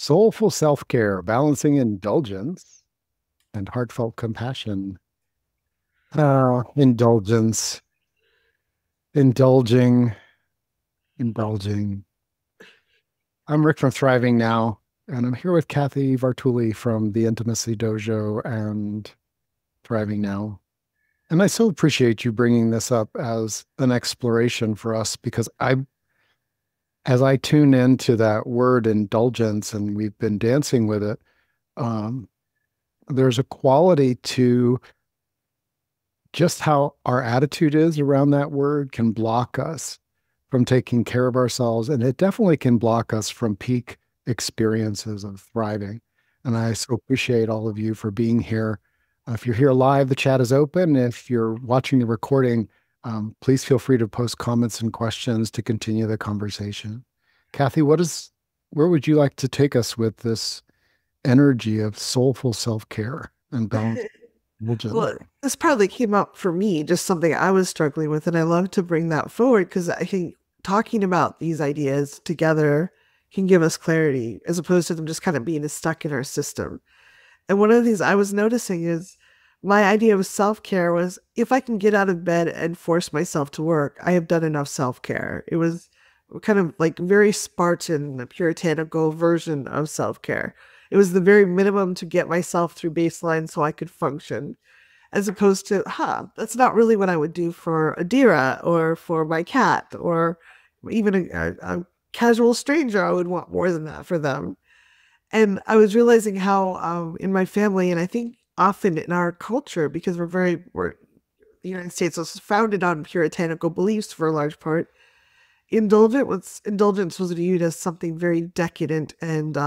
Soulful self-care, balancing indulgence and heartfelt compassion. Indulgence, indulging, indulging. I'm Rick from Thriving Now, and I'm here with Kathy Vartuli from the Intimacy Dojo and Thriving Now. And I so appreciate you bringing this up as an exploration for us because as I tune into that word indulgence, and we've been dancing with it, um, there's a quality to just how our attitude is around that word can block us from taking care of ourselves. And it definitely can block us from peak experiences of thriving. And I so appreciate all of you for being here. If you're here live, the chat is open. If you're watching the recording, please feel free to post comments and questions to continue the conversation. Kathy, where would you like to take us with this energy of soulful self-care and balance? Well, this probably came up for me, just something I was struggling with. And I love to bring that forward because I think talking about these ideas together can give us clarity as opposed to them just kind of being stuck in our system. And one of the things I was noticing is my idea of self-care was if I can get out of bed and force myself to work, I have done enough self-care. It was kind of like very Spartan, puritanical version of self-care. It was the very minimum to get myself through baseline so I could function, as opposed to, that's not really what I would do for Adira or for my cat or even a casual stranger. I would want more than that for them. And I was realizing how in my family, and I think often in our culture, because the United States was founded on puritanical beliefs for a large part, indulgence was viewed as something very decadent and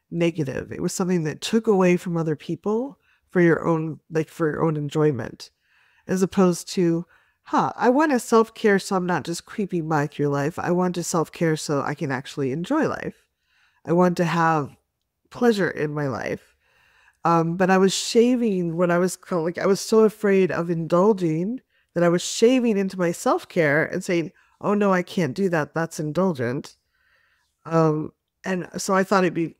negative. It was something that took away from other people for your own enjoyment, as opposed to, I want to self-care so I'm not just creeping by through life. I want to self-care so I can actually enjoy life. I want to have pleasure in my life. But I was shaving what I was called, I was so afraid of indulging that I was shaving into my self-care and saying, oh no, I can't do that. That's indulgent. And so I thought it'd be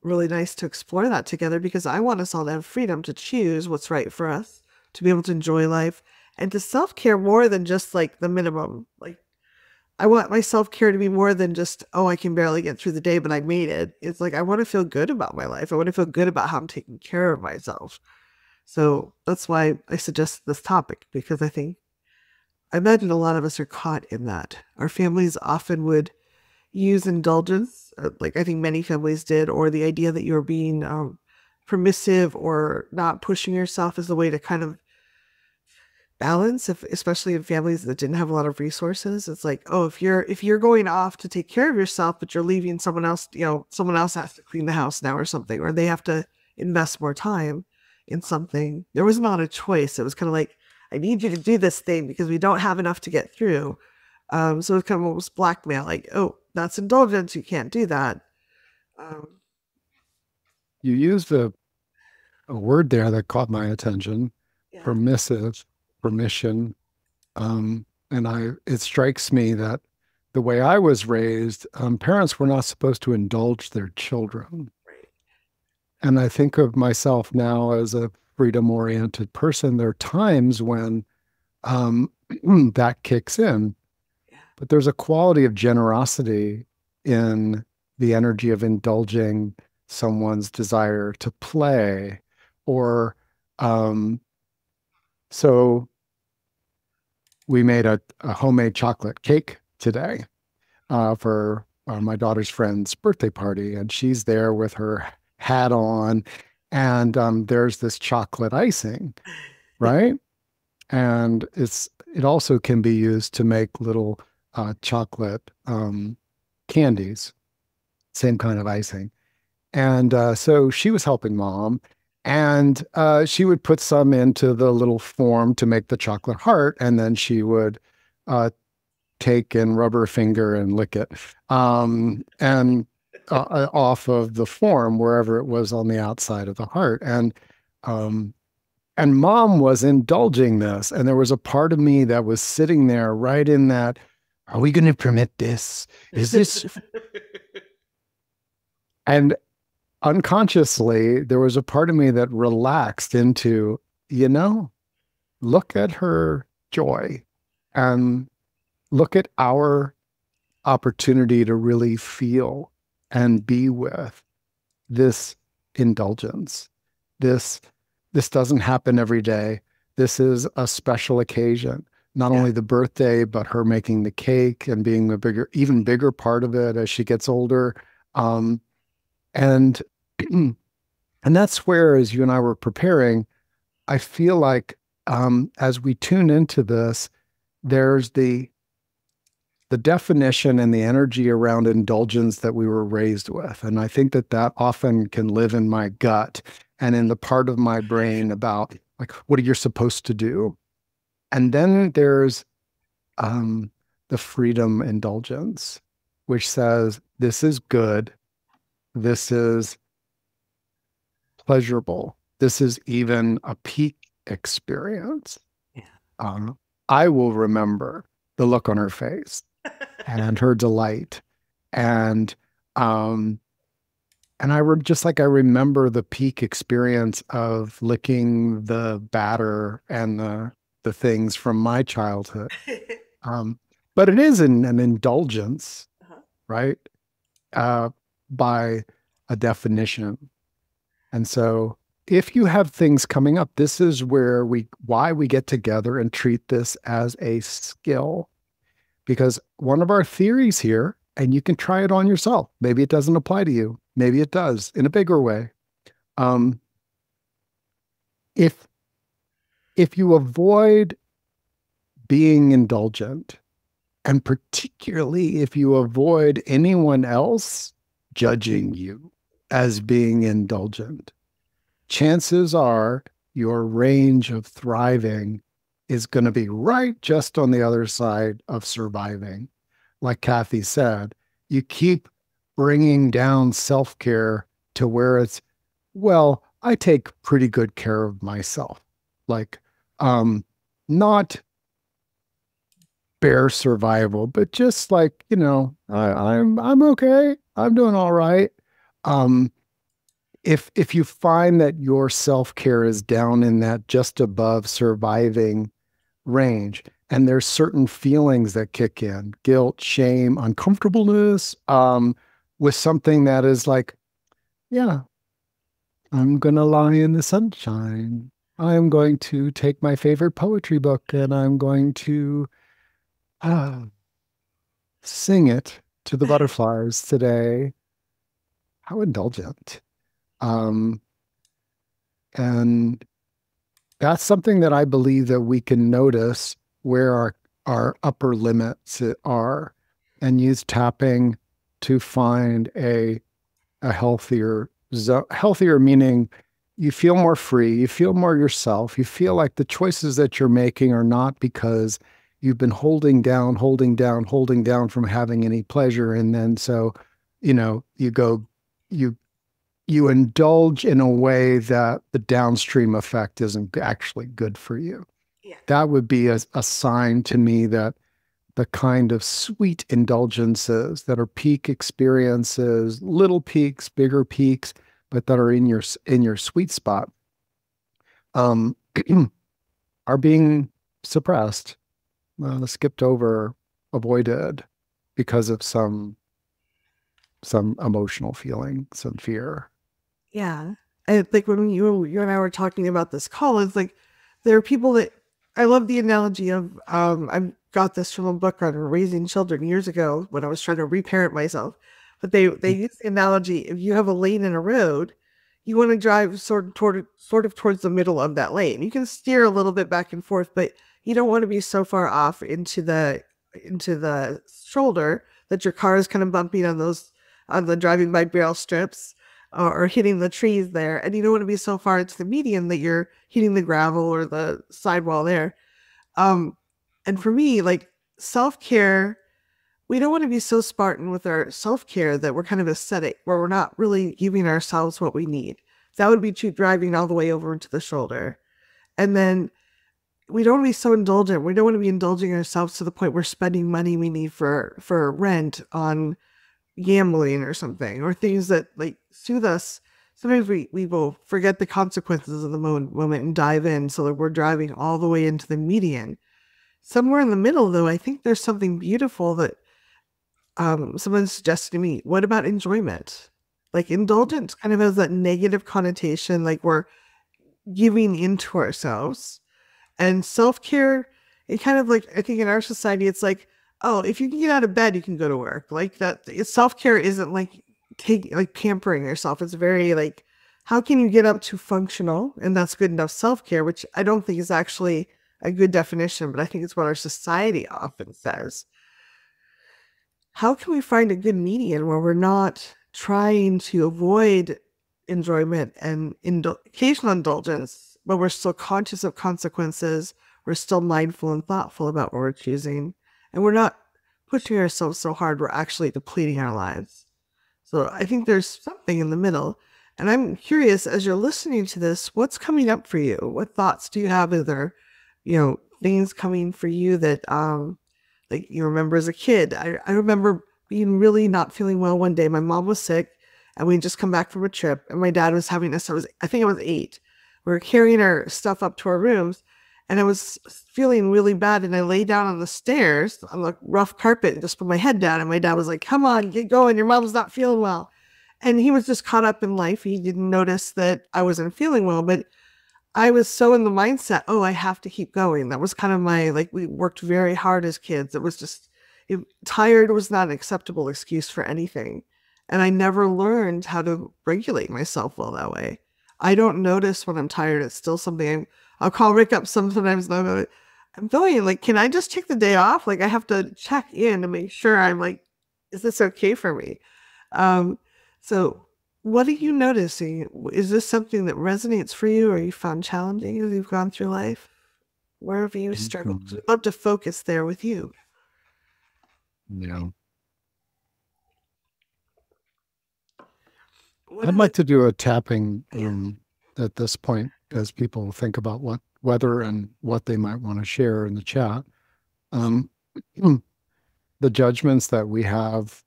really nice to explore that together because I want us all to have freedom to choose what's right for us, to be able to enjoy life and to self-care more than just like the minimum. Like I want my self-care to be more than just, oh, I can barely get through the day, but I made it. It's like, I want to feel good about my life. I want to feel good about how I'm taking care of myself. So that's why I suggested this topic, because I imagine a lot of us are caught in that. Our families often would use indulgence, like I think many families did, or the idea that you're being permissive or not pushing yourself as a way to kind of balance, especially in families that didn't have a lot of resources. It's like, oh, if you're going off to take care of yourself, but you're leaving someone else, someone else has to clean the house now or something, or they have to invest more time in something. There was not a choice. It was kind of like, I need you to do this thing because we don't have enough to get through. So it's kind of almost blackmail, like, oh, that's indulgence. You can't do that. You used a word there that caught my attention, Yeah. permissive, permission. And it strikes me that the way I was raised, parents were not supposed to indulge their children. Right. And I think of myself now as a freedom-oriented person. There are times when that kicks in, Yeah. but there's a quality of generosity in the energy of indulging someone's desire to play or so we made a homemade chocolate cake today for my daughter's friend's birthday party, and she's there with her hat on, and there's this chocolate icing, right? And it also can be used to make little chocolate candies, same kind of icing. And so she was helping mom, and she would put some into the little form to make the chocolate heart, and then she would take and rub her finger and lick it, and off of the form wherever it was on the outside of the heart. And mom was indulging this, and there was a part of me that was sitting there right in that. Are we going to permit this? Is this? And unconsciously, there was a part of me that relaxed into, you know, look at her joy and look at our opportunity to really feel and be with this indulgence. This this doesn't happen every day. This is a special occasion. Not Yeah. only the birthday, but her making the cake and being a bigger, even bigger part of it as she gets older. Um, and and that's where, as you and I were preparing, I feel like as we tune into this, there's the definition and the energy around indulgence that we were raised with. And I think that that often can live in my gut and in the part of my brain about like, what are you supposed to do? And then there's um, the freedom indulgence, which says, this is good. This is pleasurable. This is even a peak experience. Yeah. Um, I will remember the look on her face and her delight. And um, and just like I remember the peak experience of licking the batter and the things from my childhood. Um, but it is an indulgence, Uh-huh. right? Uh, by a definition. And so if you have things coming up, this is why we get together and treat this as a skill. Because one of our theories here, and you can try it on yourself. Maybe it doesn't apply to you. Maybe it does in a bigger way. Um, if if you avoid being indulgent, and particularly if you avoid anyone else judging you as being indulgent, chances are your range of thriving is going to be right just on the other side of surviving. Like Kathy said, you keep bringing down self care to where it's, well, I take pretty good care of myself. Like, not bare survival, but just like, I'm okay. I'm doing all right. Um, if you find that your self-care is down in that just above surviving range, and there's certain feelings that kick in, guilt, shame, uncomfortableness, with something that is like, yeah, I'm gonna lie in the sunshine. I'm going to take my favorite poetry book and I'm going to uh, sing it to the butterflies today. How indulgent. Um, and that's something that I believe that we can notice where our upper limits are and use tapping to find a healthier healthier meaning you feel more free, you feel more yourself, you feel like the choices that you're making are not because you've been holding down, holding down, holding down from having any pleasure. And then so, you go, you you indulge in a way that the downstream effect isn't actually good for you. Yeah. That would be a sign to me that the kind of sweet indulgences that are peak experiences, little peaks, bigger peaks, but that are in your sweet spot, um, are being suppressed, skipped over, avoided because of some emotional feeling, some fear. Yeah. I think when you and I were talking about this call, it's like there are people that I love the analogy of I got this from a book on raising children years ago when I was trying to reparent myself. But they use the analogy, if you have a lane in a road, you want to drive sort of towards the middle of that lane. You can steer a little bit back and forth, but you don't want to be so far off into the shoulder that your car is kind of bumping on the driving by rail strips or hitting the trees there. And you don't want to be so far into the median that you're hitting the gravel or the sidewall there. Um, and for me, like self-care, we don't want to be so Spartan with our self-care that we're kind of ascetic, where we're not really giving ourselves what we need. That would be driving all the way over into the shoulder. And then we don't want to be so indulgent. We don't want to be indulging ourselves to the point we're spending money we need for rent on gambling or something, or things that like soothe us sometimes we will forget the consequences of the moment and dive in so that we're driving all the way into the median. Somewhere in the middle, though, I think there's something beautiful that someone suggested to me. What about enjoyment? Like indulgence kind of has that negative connotation, like we're giving into ourselves. And self-care, it kind of like, I think in our society, it's like, oh, if you can get out of bed, you can go to work. Like that, self-care isn't like pampering yourself. It's very like, how can you get up to functional? And that's good enough self-care, which I don't think is actually a good definition, but I think it's what our society often says. How can we find a good median where we're not trying to avoid enjoyment and occasional indulgence, but we're still conscious of consequences, we're still mindful and thoughtful about what we're choosing, and we're not pushing ourselves so hard we're actually depleting our lives? So I think there's something in the middle. And I'm curious, as you're listening to this, what's coming up for you? What thoughts do you have? Are there, things coming for you that like you remember as a kid? I remember being really not feeling well one day. My mom was sick and we'd just come back from a trip and my dad was having us. I think I was 8. We were carrying our stuff up to our rooms and I was feeling really bad. And I lay down on the stairs on the rough carpet and just put my head down. And my dad was like, come on, get going. Your mom's not feeling well. And he was just caught up in life. He didn't notice that I wasn't feeling well, but I was so in the mindset, oh, I have to keep going. That was kind of we worked very hard as kids. It was just, tired was not an acceptable excuse for anything. And I never learned how to regulate myself well that way. I don't notice when I'm tired. It's still something I'll call Rick up sometimes and I'll go, I'm going, like, can I just take the day off? Like, I have to check in to make sure I'm like, is this okay for me? So what are you noticing? Is this something that resonates for you or you found challenging as you've gone through life? Where have you struggled? I'd love to focus there with you. Yeah. I'd like to do a tapping at this point as people think about whether and what they might want to share in the chat. The judgments that we have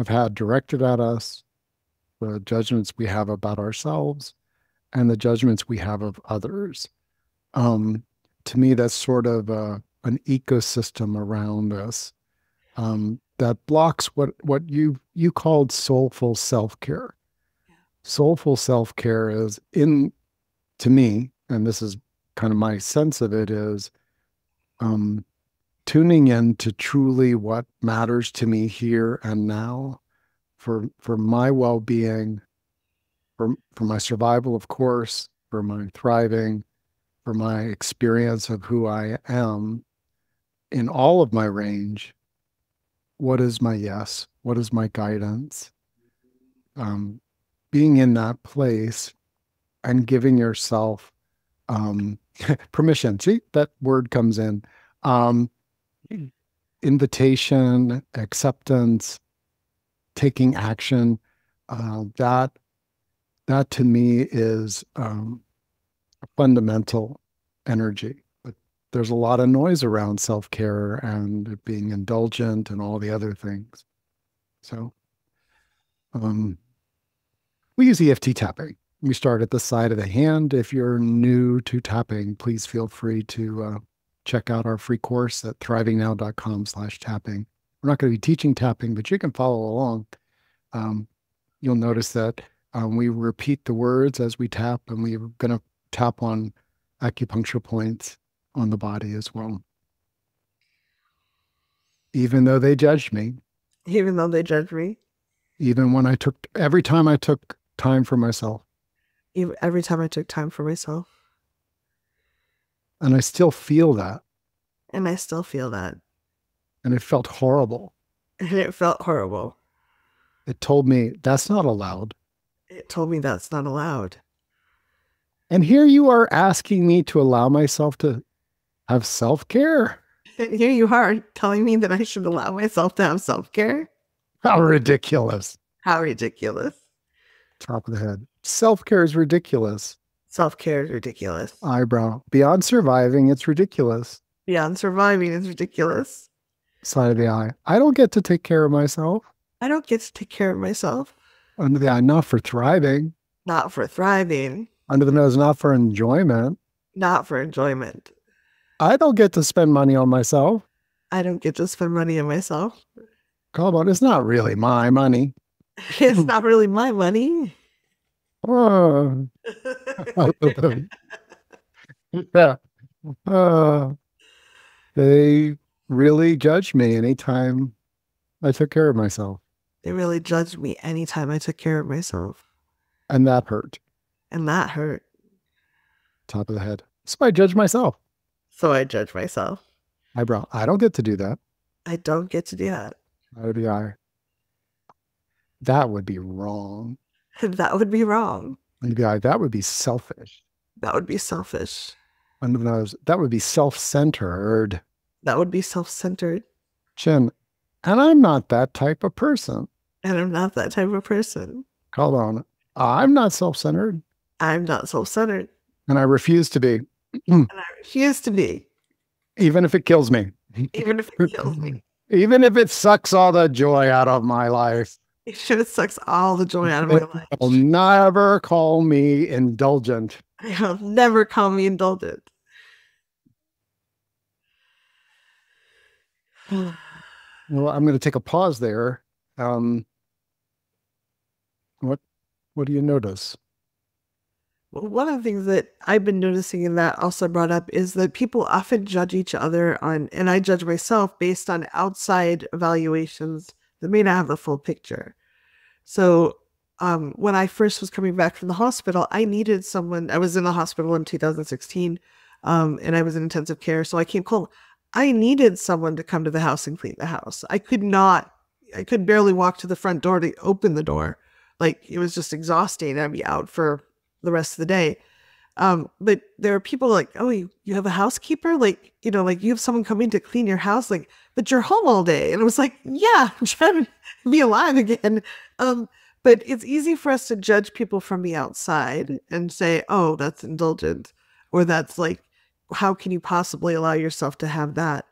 had directed at us, the judgments we have about ourselves, and the judgments we have of others. To me, that's sort of an ecosystem around us that blocks what you called soulful self-care. Yeah. Soulful self-care is, to me, and this is kind of my sense of it, is tuning in to truly what matters to me here and now for my well-being, for my survival, of course, for my thriving, for my experience of who I am in all of my range. What is my yes? What is my guidance? Being in that place and giving yourself permission. See, that word comes in. Invitation, acceptance, taking action. That to me is a fundamental energy. But there's a lot of noise around self-care and being indulgent and all the other things. So we use EFT tapping. We start at the side of the hand. If you're new to tapping, please feel free to check out our free course at thrivingnow.com/tapping. We're not going to be teaching tapping, but you can follow along. You'll notice that we repeat the words as we tap, and we're going to tap on acupuncture points on the body as well. Even though they judged me. Even though they judged me. Even when every time I took time for myself. Every time I took time for myself. And I still feel that. And I still feel that. And it felt horrible. And it felt horrible. It told me that's not allowed. It told me that's not allowed. And here you are asking me to allow myself to have self-care. And here you are telling me that I should allow myself to have self-care. How ridiculous. How ridiculous. Top of the head. Self-care is ridiculous. Self-care is ridiculous. Eyebrow. Beyond surviving, it's ridiculous. Beyond surviving, it's ridiculous. Side of the eye. I don't get to take care of myself. I don't get to take care of myself. Under the eye, not for thriving. not for thriving, Under the nose, not for enjoyment. not for enjoyment. I don't get to spend money on myself. I don't get to spend money on myself. Come on, it's not really my money. It's not really my money. Oh. Yeah. Uh, they really judged me anytime I took care of myself, They really judged me anytime I took care of myself. and that hurt. And that hurt. Top of the head. So I judge myself. So I judge myself. Eyebrow. I don't get to do that. I don't get to do that. Under the eye. That would be wrong. That would be wrong. Under the eye. That would be selfish. That would be selfish. Under the nose. That would be self-centered. That would be self centered. Chin. And I'm not that type of person. And I'm not that type of person. Hold on. I'm not self-centered, I'm not self centered. and I refuse to be, And I refuse to be, even if it kills me. even if it kills me. Even if it sucks all the joy out of my life. Even if it sucks all the joy out of my life. They'll never call me indulgent. I'll never call me indulgent. Well, I'm going to take a pause there. What what do you notice? Well, one of the things that I've been noticing and that also brought up is that people often judge each other on, and I judge myself based on outside evaluations that may not have the full picture. So when I first was coming back from the hospital, I needed someone. I was in the hospital in 2016, and I was in intensive care. So I came home. I needed someone to come to the house and clean the house. I could barely walk to the front door to open the door. Like it was just exhausting. I'd be out for the rest of the day. But there are people like, oh, you have a housekeeper? Like, like you have someone coming to clean your house, like, but you're home all day. And I was like, yeah, I'm trying to be alive again. But it's easy for us to judge people from the outside and say, oh, that's indulgent, or that's like, how can you possibly allow yourself to have that?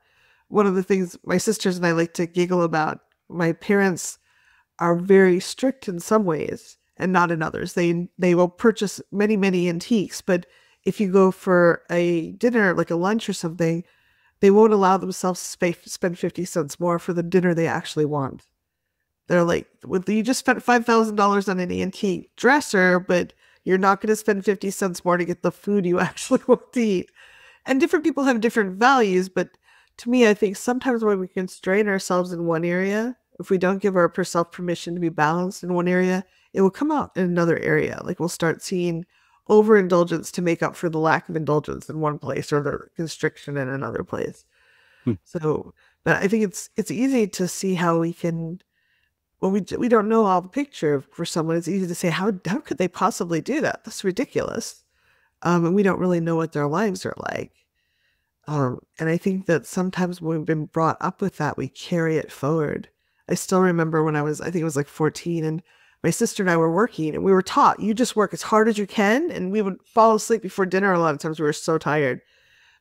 One of the things my sisters and I like to giggle about, my parents are very strict in some ways and not in others. They will purchase many, many antiques, but if you go for a dinner, like a lunch or something, they won't allow themselves to spend 50 cents more for the dinner they actually want. They're like, well, you just spent $5,000 on an antique dresser, but you're not going to spend 50 cents more to get the food you actually want to eat. And different people have different values, but to me, I think sometimes when we constrain ourselves in one area, if we don't give ourselves permission to be balanced in one area, it will come out in another area. Like we'll start seeing overindulgence to make up for the lack of indulgence in one place or the constriction in another place. Hmm. So, but I think it's easy to see how we can, when we don't know all the picture for someone, it's easy to say, how could they possibly do that? That's ridiculous. And we don't really know what their lives are like. And I think that sometimes when we've been brought up with that, we carry it forward. I still remember when I think it was like 14, and my sister and I were working, and we were taught, you just work as hard as you can. And we would fall asleep before dinner a lot of times. We were so tired.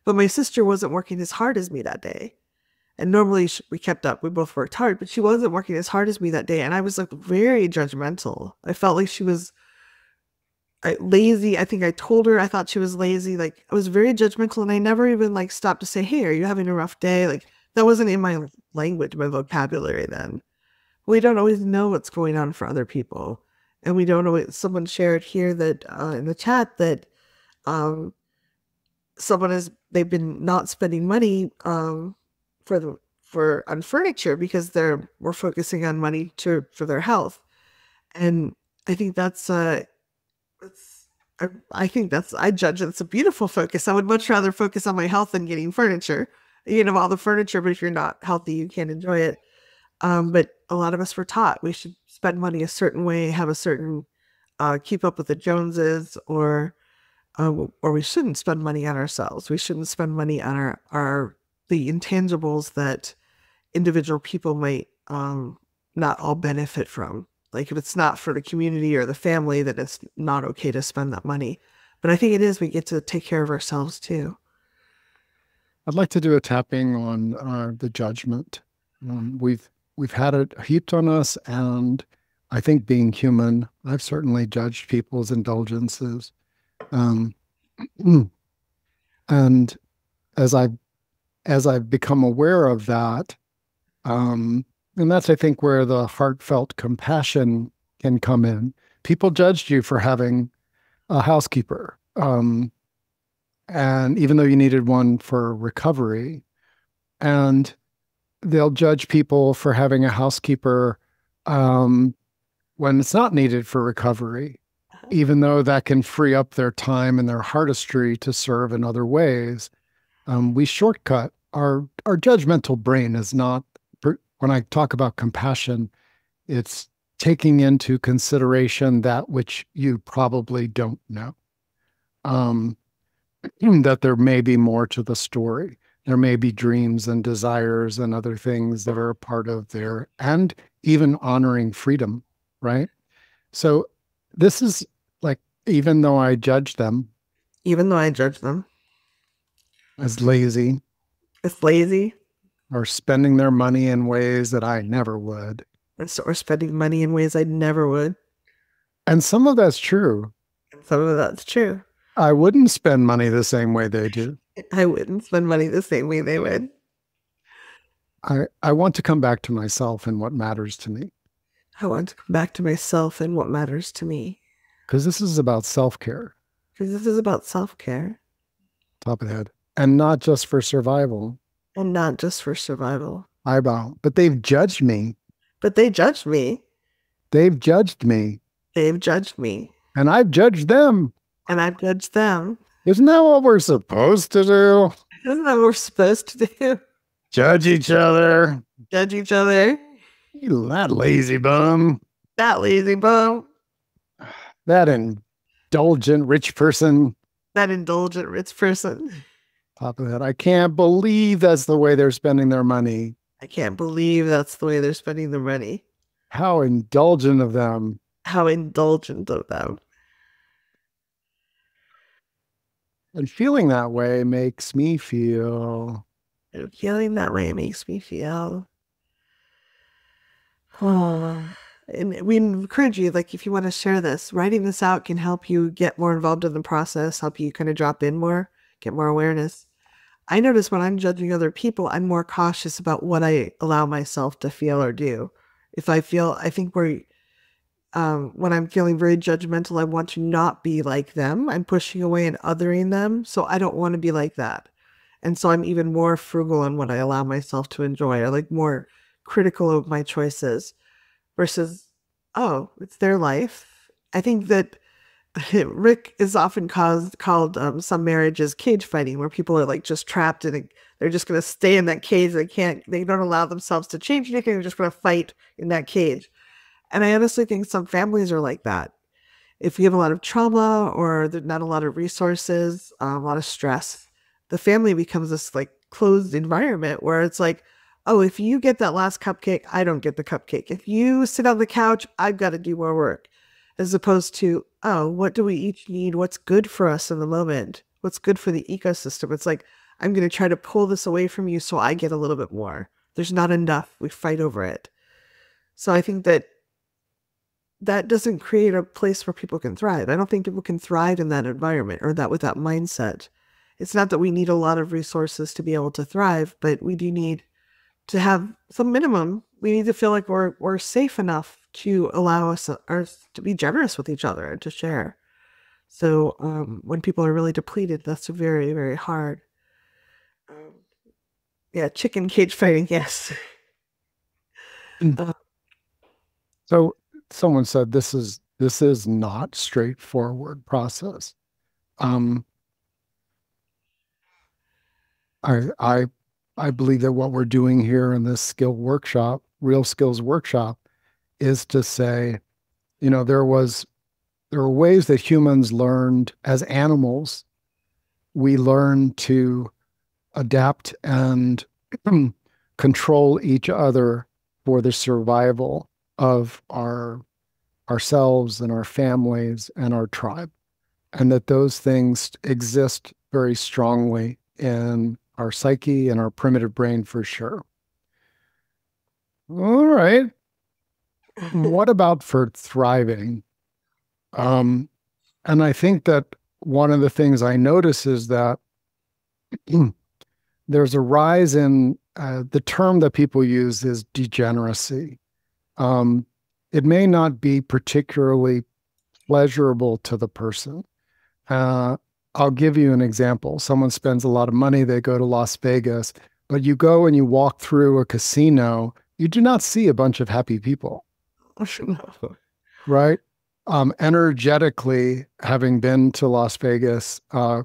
But my sister wasn't working as hard as me that day. And normally we kept up. We both worked hard, but she wasn't working as hard as me that day. And I was like very judgmental. I felt like she was lazy. I think I told her I thought she was lazy. Like I was very judgmental, and I never even like stopped to say, hey, are you having a rough day? Like that wasn't in my language, my vocabulary then. We don't always know what's going on for other people. And we don't know. Someone shared here that in the chat that they've been not spending money on furniture because we're focusing on money for their health. And I think I judge it's a beautiful focus. I would much rather focus on my health than getting furniture. You can have all the furniture, but if you're not healthy, you can't enjoy it. But a lot of us were taught we should spend money a certain way, have a certain, keep up with the Joneses, or we shouldn't spend money on ourselves. We shouldn't spend money on the intangibles that individual people might not all benefit from. Like if it's not for the community or the family, then it's not okay to spend that money. But I think it is. We get to take care of ourselves too. I'd like to do a tapping on the judgment. We've had it heaped on us, and I think being human, I've certainly judged people's indulgences. Um, and as I've become aware of that, um, and that's I think where the heartfelt compassion can come in. People judged you for having a housekeeper, and even though you needed one for recovery, and they'll judge people for having a housekeeper um, when it's not needed for recovery, even though that can free up their time and their artistry to serve in other ways. We shortcut our judgmental brain is not. When I talk about compassion, it's taking into consideration that which you probably don't know. Um, that there may be more to the story. There may be dreams and desires and other things that are a part of there, and even honoring freedom, right? So this is like, even though I judge them Even though I judge them as lazy as lazy or spending their money in ways that I never would. or spending money in ways I never would. And some of that's true. And some of that's true. I wouldn't spend money the same way they do. I wouldn't spend money the same way they would. I want to come back to myself and what matters to me, I want to come back to myself and what matters to me. because this is about self-care, Because this is about self care top of the head, and not just for survival. and not just for survival. But they've judged me. But they judged me. They've judged me, They've judged me. and I've judged them. And I've judged them. Isn't that what we're supposed to do? Isn't that what we're supposed to do? Judge each other. Judge each other. You that lazy bum. That lazy bum. That indulgent rich person. That indulgent rich person. Top of that. I can't believe that's the way they're spending their money. I can't believe that's the way they're spending their money. How indulgent of them. How indulgent of them. And feeling that way makes me feel. And feeling that way makes me feel. Oh. And we encourage you, like, if you want to share this, writing this out can help you get more involved in the process, help you kind of drop in more, get more awareness. I notice when I'm judging other people, I'm more cautious about what I allow myself to feel or do. If I feel, I think when I'm feeling very judgmental, I want to not be like them. I'm pushing away and othering them. So I don't want to be like that. And so I'm even more frugal on what I allow myself to enjoy. I like more critical of my choices versus, oh, it's their life. I think that Rick is often called some marriages cage fighting, where people are like just trapped in they're just going to stay in that cage. They don't allow themselves to change anything. They're just going to fight in that cage. And I honestly think some families are like that. If you have a lot of trauma or there's not a lot of resources, a lot of stress, the family becomes this like closed environment where it's like, oh, if you get that last cupcake, I don't get the cupcake. If you sit on the couch, I've got to do more work. As opposed to, oh, what do we each need? What's good for us in the moment? What's good for the ecosystem? It's like, I'm going to try to pull this away from you so I get a little bit more. There's not enough. We fight over it. So I think that doesn't create a place where people can thrive. I don't think people can thrive in that environment or that with that mindset. It's not that we need a lot of resources to be able to thrive, but we do need to have some minimum. We need to feel like we're safe enough to allow us to be generous with each other and to share. So when people are really depleted, that's very, very hard. Yeah, chicken cage fighting, yes. So someone said this is not straightforward process. Um, I I believe that what we're doing here in this skill workshop, real skills workshop, is to say, you know, there are ways that humans learned as animals. We learn to adapt and control each other for the survival of ourselves and our families and our tribe, and that those things exist very strongly in our psyche and our primitive brain for sure. All right. what about for thriving? Um, and I think that one of the things I notice is that there's a rise in the term that people use is degeneracy. Um, it may not be particularly pleasurable to the person. Uh, I'll give you an example. Someone spends a lot of money, they go to Las Vegas, but you go and you walk through a casino, you do not see a bunch of happy people, No. right? Energetically, having been to Las Vegas a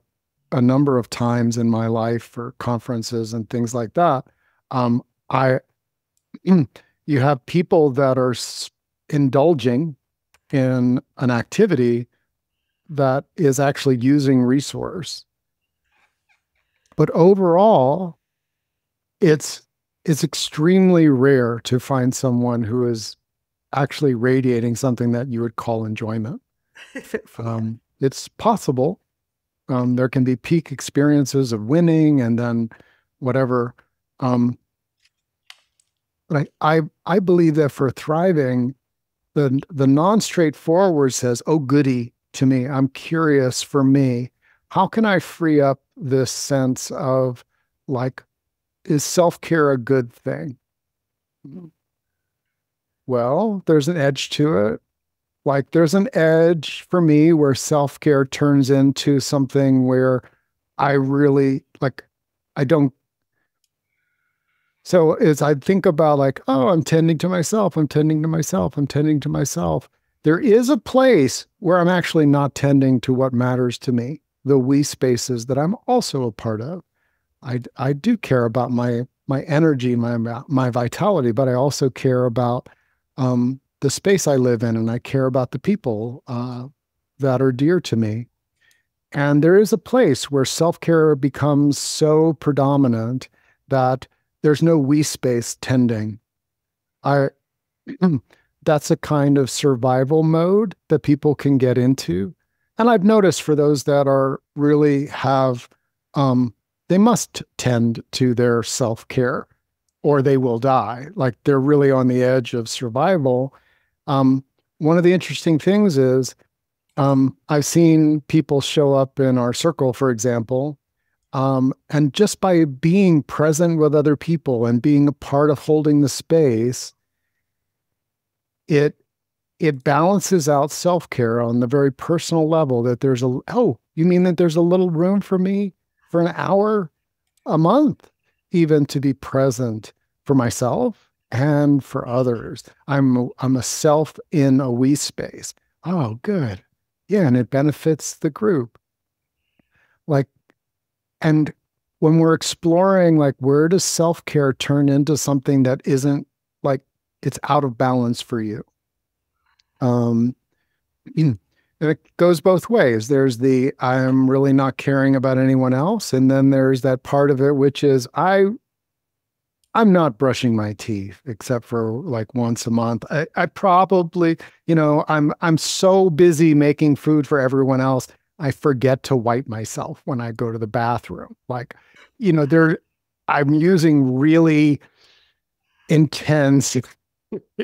number of times in my life for conferences and things like that, I you have people that are indulging in an activity that is actually using resource. But overall, it's it's extremely rare to find someone who is actually radiating something that you would call enjoyment. It's possible. There can be peak experiences of winning and then whatever. Um, but I believe that for thriving, the non-straightforward says, "Oh, goody to me. I'm curious for me. How can I free up this sense of like, is self-care a good thing?" Well, there's an edge to it. Like there's an edge for me where self-care turns into something where I really like I don't so as I think about like, oh, I'm tending to myself, I'm tending to myself, I'm tending to myself. There is a place where I'm actually not tending to what matters to me, the we spaces that I'm also a part of. I do care about my energy, my vitality, but I also care about the space I live in, and I care about the people that are dear to me. And there is a place where self care becomes so predominant that there's no we space tending. I that's a kind of survival mode that people can get into. And I've noticed for those that are really have, they must tend to their self care or they will die. Like they're really on the edge of survival. Um, One of the interesting things is I've seen people show up in our circle, for example, and just by being present with other people and being a part of holding the space, it it balances out self-care on the very personal level that there's a, oh, you mean that there's a little room for me for an hour a month, even to be present for myself and for others. I'm a self in a we space. Oh, good. Yeah, and it benefits the group. Like, and when we're exploring, like, where does self-care turn into something that isn't like it's out of balance for you? Um, and it goes both ways. There's the I'm really not caring about anyone else, and then there's that part of it which is I'm not brushing my teeth except for like once a month. I probably, I'm so busy making food for everyone else, I forget to wipe myself when I go to the bathroom. Like, there I'm using really intense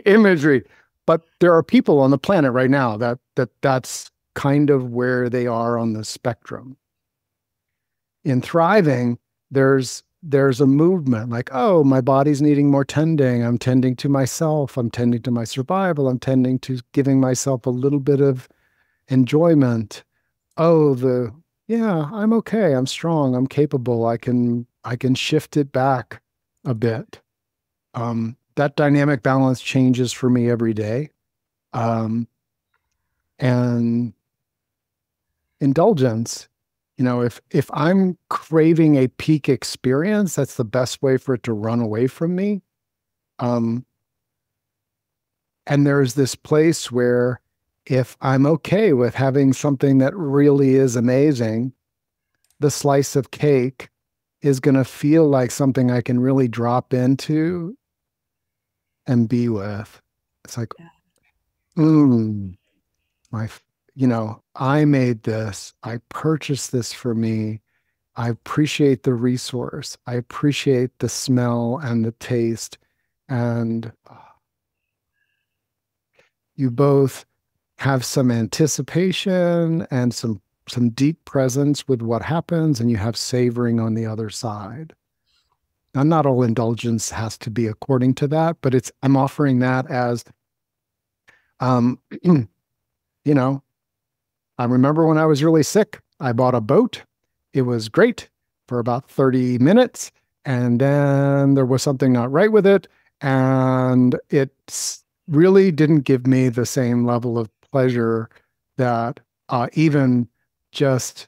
imagery, but there are people on the planet right now that's kind of where they are on the spectrum. In thriving, there's a movement like, oh, my body's needing more tending. I'm tending to myself. I'm tending to my survival. I'm tending to giving myself a little bit of enjoyment. Oh, yeah, I'm okay. I'm strong. I'm capable. I can shift it back a bit. That dynamic balance changes for me every day. And indulgence, if I'm craving a peak experience, that's the best way for it to run away from me. Um, and there's this place where if I'm okay with having something that really is amazing, the slice of cake is going to feel like something I can really drop into and be with. It's like, mm, my, I made this, I purchased this for me. I appreciate the resource. I appreciate the smell and the taste. And You both have some anticipation and some deep presence with what happens, and you have savoring on the other side. Now, not all indulgence has to be according to that, but I'm offering that as um, you know, I remember when I was really sick, I bought a boat. It was great for about 30 minutes. And then there was something not right with it. And it really didn't give me the same level of pleasure that even just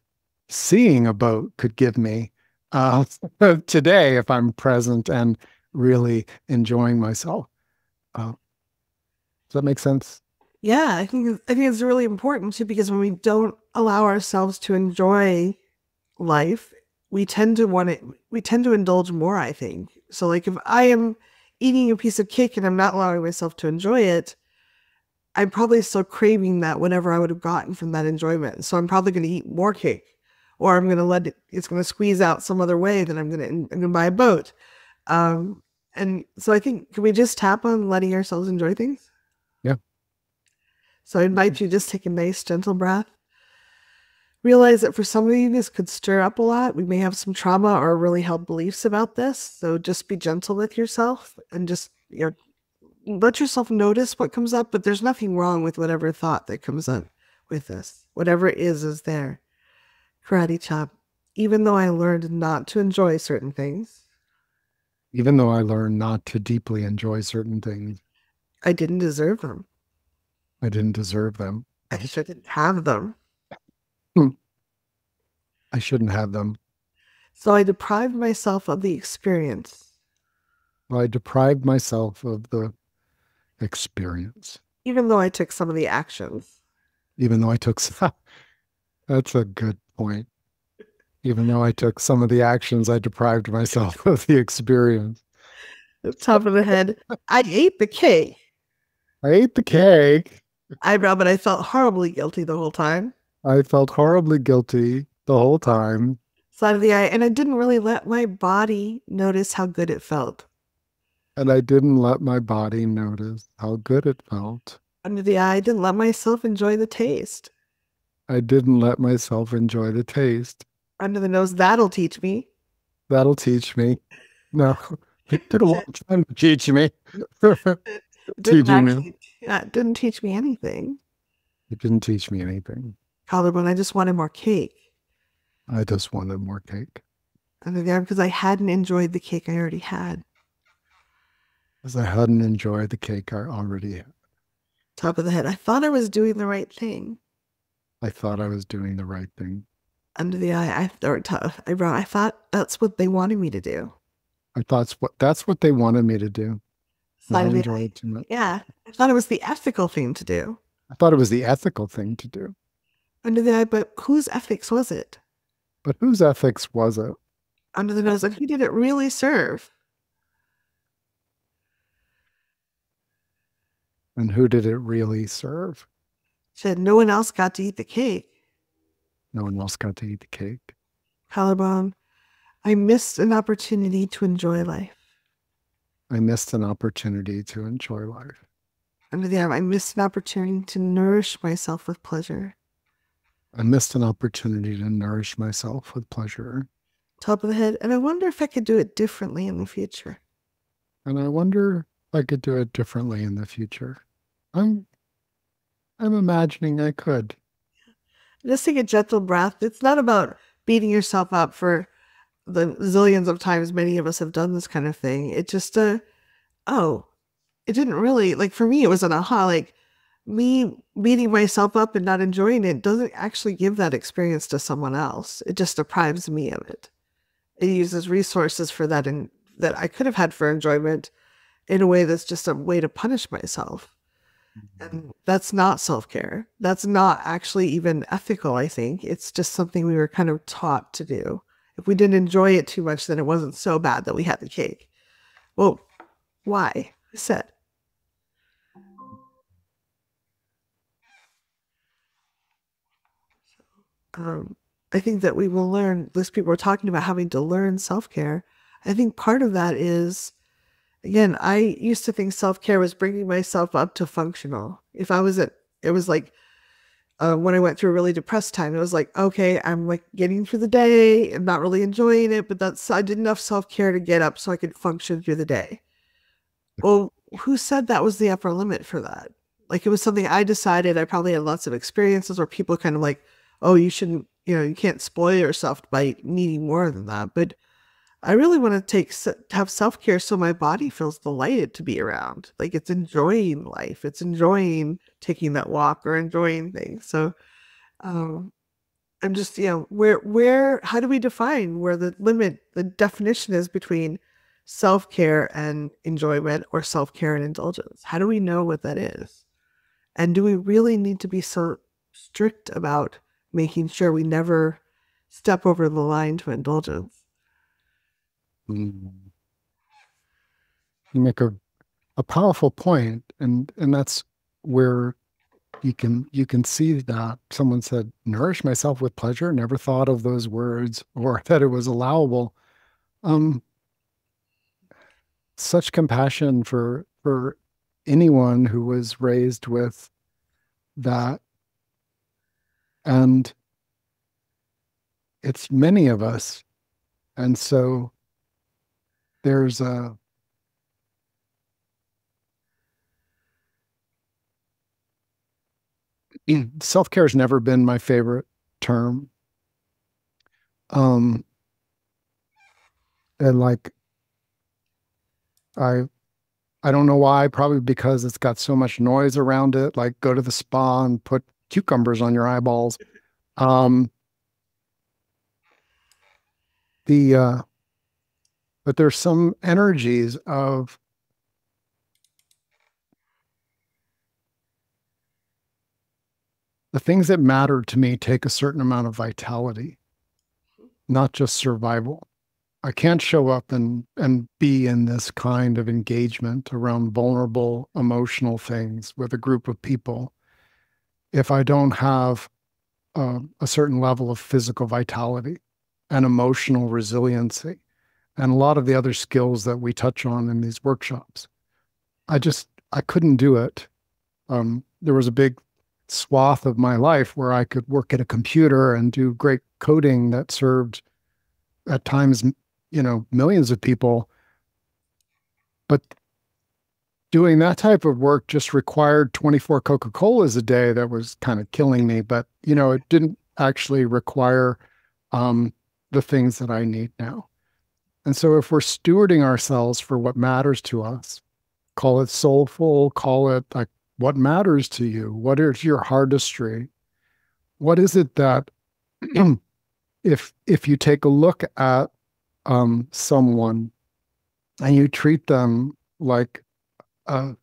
seeing a boat could give me today if I'm present and really enjoying myself. Does that make sense? Yeah, I think it's really important too, because when we don't allow ourselves to enjoy life, we tend to indulge more, I think. So like if I am eating a piece of cake and I'm not allowing myself to enjoy it, I'm probably still craving that whatever I would have gotten from that enjoyment. So I'm probably going to eat more cake, or I'm going to it's going to squeeze out some other way. Then I'm going to buy a boat. Um, and so I think, can we just tap on letting ourselves enjoy things? Yeah. So I invite you to just take a nice, gentle breath. Realize that for somebody, this could stir up a lot. We may have some trauma or really held beliefs about this. So just be gentle with yourself and just, let yourself notice what comes up, but there's nothing wrong with whatever thought that comes up with this. Whatever it is there. Karate chop. Even though I learned not to enjoy certain things, Even though I learned not to deeply enjoy certain things, I didn't deserve them. I didn't deserve them. I shouldn't have them. Hmm. I shouldn't have them. So I deprived myself of the experience, I deprived myself of the experience, even though I took some of the actions. even though I took some, that's a good point. Even though I took some of the actions, I deprived myself of the experience. The top of the head. I ate the cake. I ate the cake. Eyebrow, but I felt horribly guilty the whole time. I felt horribly guilty the whole time, Side of the eye, and I didn't really let my body notice how good it felt. and I didn't let my body notice how good it felt. Under the eye, I didn't let myself enjoy the taste. I didn't let myself enjoy the taste. Under the nose, that'll teach me. That'll teach me. No, it took a long time to teach me. It didn't Teaching me. actually, yeah, it didn't teach me anything. It didn't teach me anything. Collarbone, I just wanted more cake. I just wanted more cake. Under the arm, because I hadn't enjoyed the cake I already had. Because I hadn't enjoyed the cake I already had. Top of the head, I thought I was doing the right thing. I thought I was doing the right thing. Under the eye, I thought that's what they wanted me to do. I thought that's what they wanted me to do. Side Not of the enjoy eye, it too much. yeah, I thought it was the ethical thing to do. I thought it was the ethical thing to do. Under the eye, but whose ethics was it? But whose ethics was it? Under the nose, and who did it really serve? And who did it really serve? Said no one else got to eat the cake. No one else got to eat the cake. Collarbone, I missed an opportunity to enjoy life. I missed an opportunity to enjoy life. Under the arm, I missed an opportunity to nourish myself with pleasure. I missed an opportunity to nourish myself with pleasure. Top of the head, and I wonder if I could do it differently in the future. And I wonder if I could do it differently in the future. I'm imagining I could. Just take a gentle breath. It's not about beating yourself up for the zillions of times many of us have done this kind of thing. It's just oh, it didn't really, like for me, it was an aha, like me beating myself up and not enjoying it doesn't actually give that experience to someone else. It just deprives me of it. It uses resources for that and that I could have had for enjoyment in a way that's just a way to punish myself. And that's not self-care. That's not actually even ethical, I think. It's just something we were kind of taught to do. If we didn't enjoy it too much, then it wasn't so bad that we had the cake. Well, why? I said. I think that we will learn, those people are talking about having to learn self-care. I think part of that is Again, I used to think self-care was bringing myself up to functional. If I was at, it was like when I went through a really depressed time, it was like, okay, I'm like getting through the day. I'm not really enjoying it, but I did enough self-care to get up so I could function through the day. Well, who said that was the upper limit for that? Like it was something I decided. I probably had lots of experiences where people kind of like, oh, you shouldn't, you can't spoil yourself by needing more than that. But I really want to have self care so my body feels delighted to be around. Like it's enjoying life. It's enjoying taking that walk or enjoying things. So um, I'm just, how do we define where the definition is between self care and enjoyment or self care and indulgence? How do we know what that is? And do we really need to be so strict about making sure we never step over the line to indulgence? Mm. You make a powerful point, and that's where you can see that someone said, nourish myself with pleasure, never thought of those words or that it was allowable. Um, Such compassion for anyone who was raised with that. And it's many of us. And so there's a self-care has never been my favorite term. Um, and like I I don't know why, probably because it's got so much noise around it, like go to the spa and put cucumbers on your eyeballs. Um, the but there's some energies of the things that matter to me take a certain amount of vitality, not just survival. I can't show up and be in this kind of engagement around vulnerable emotional things with a group of people if I don't have a certain level of physical vitality and emotional resiliency and a lot of the other skills that we touch on in these workshops. I couldn't do it. There was a big swath of my life where I could work at a computer and do great coding that served at times, millions of people. But doing that type of work just required 24 Coca-Colas a day. That was kind of killing me. But, it didn't actually require um, the things that I need now. And so if we're stewarding ourselves for what matters to us, call it soulful, call it like what matters to you, what is your artistry, what is it that if you take a look at someone and you treat them like a,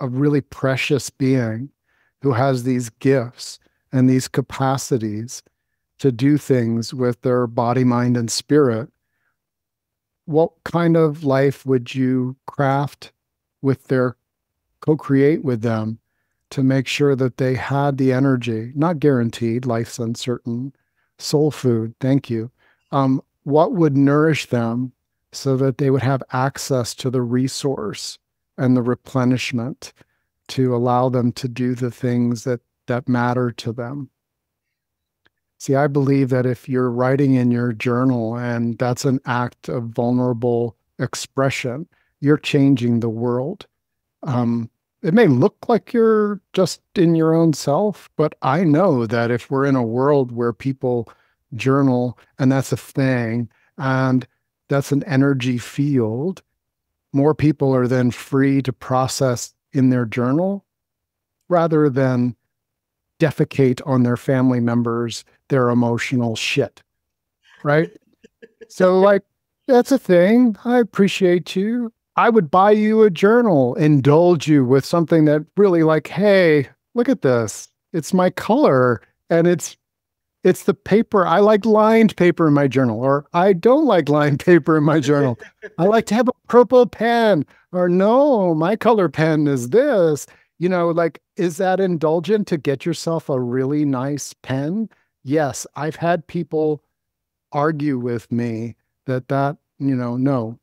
a really precious being who has these gifts and these capacities to do things with their body, mind, and spirit, what kind of life would you craft with their co-create with them to make sure that they had the energy, not guaranteed, life's uncertain, soul food, thank you. What would nourish them so that they would have access to the resource and the replenishment to allow them to do the things that matter to them? See, I believe that if you're writing in your journal and that's an act of vulnerable expression, you're changing the world. Um, it may look like you're just in your own self, but I know that if we're in a world where people journal and that's a thing and that's an energy field, more people are then free to process in their journal rather than defecate on their family members, their emotional shit, right? So, like, that's a thing. I appreciate you. I would buy you a journal, indulge you with something that really, like, hey, look at this. It's my color and it's the paper. I like lined paper in my journal, or I don't like lined paper in my journal. I like to have a purple pen, or no, my color pen is this. Like, is that indulgent to get yourself a really nice pen? Yes, I've had people argue with me that, no, no,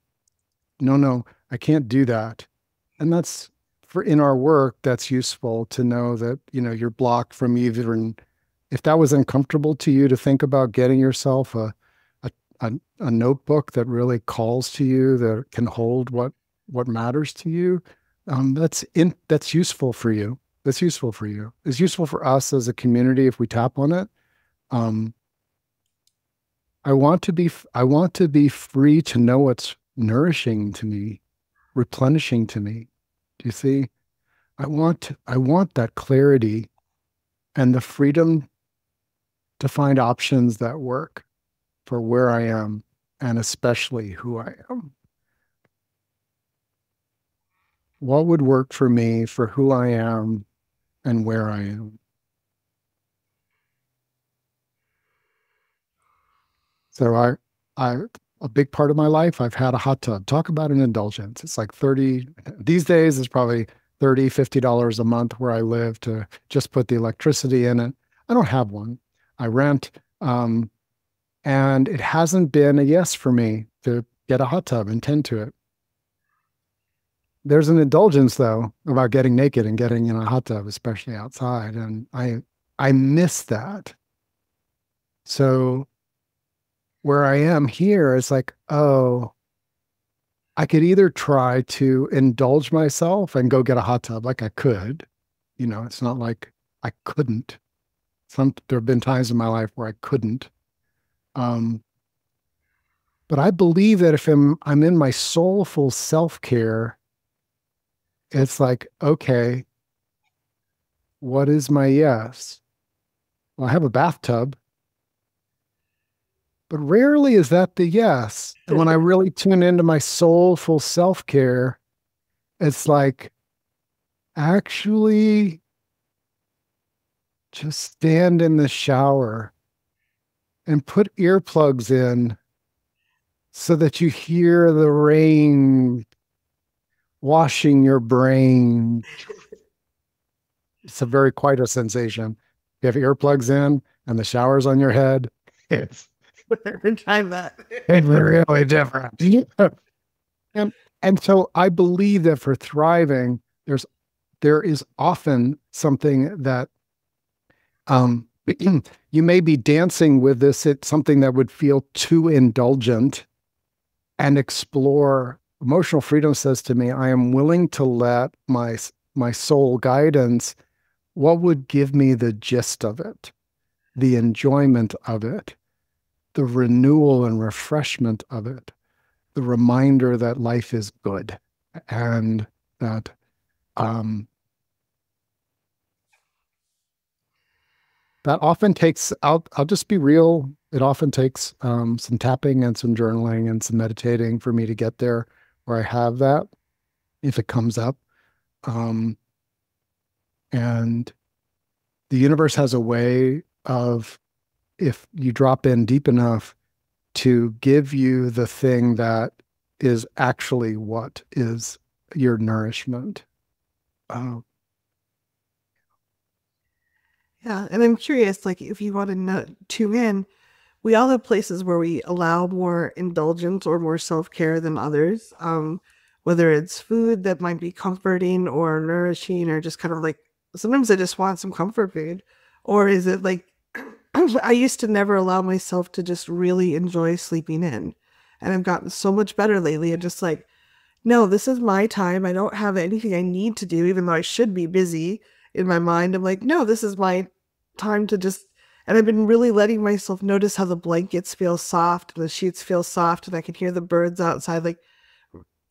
no. I can't do that. And that's for in our work, that's useful to know that, you're blocked from even if that was uncomfortable to you to think about getting yourself a, a notebook that really calls to you, that can hold what matters to you. That's useful for you. That's useful for you. It's useful for us as a community if we tap on it. Um, I want to be free to know what's nourishing to me, replenishing to me. Do you see? I want that clarity and the freedom to find options that work for where I am and especially who I am. What would work for me for who I am and where I am? So I, a big part of my life, I've had a hot tub. Talk about an indulgence. It's like 30, these days it's probably $30, $50 a month where I live to just put the electricity in it. I don't have one. I rent. And it hasn't been a yes for me to get a hot tub and tend to it. There's an indulgence though about getting naked and getting in a hot tub, especially outside. And I miss that. So where I am here, it's like, oh, I could either try to indulge myself and go get a hot tub like I could. It's not like I couldn't. There have been times in my life where I couldn't. But I believe that if I'm in my soulful self-care, it's like, okay, what is my yes? Well, I have a bathtub, but rarely is that the yes. And when I really tune into my soulful self-care, it's like, actually just stand in the shower and put earplugs in so that you hear the rain washing your brain. It's quite a sensation. You have earplugs in and the shower's on your head. It's Never tried that. it's really different. And and so I believe that for thriving, there is often something that you may be dancing with this. It's something that would feel too indulgent and explore. Emotional freedom says to me, I am willing to let my soul guidance. What would give me the gist of it, the enjoyment of it, the renewal and refreshment of it, the reminder that life is good and that that often takes, I'll just be real. It often takes some tapping and some journaling and some meditating for me to get there where I have that, if it comes up. And the universe has a way of, if you drop in deep enough, to give you the thing that is actually what is your nourishment. Yeah, and I'm curious, like, if you want to tune in, we all have places where we allow more indulgence or more self-care than others. Whether it's food that might be comforting or nourishing, or just kind of like, sometimes I just want some comfort food. Or is it like, I used to never allow myself to just really enjoy sleeping in. And I've gotten so much better lately. And just like, no, this is my time. I don't have anything I need to do, even though I should be busy in my mind. I'm like, no, this is my time to just, and I've been really letting myself notice how the blankets feel soft and the sheets feel soft, and I can hear the birds outside. Like,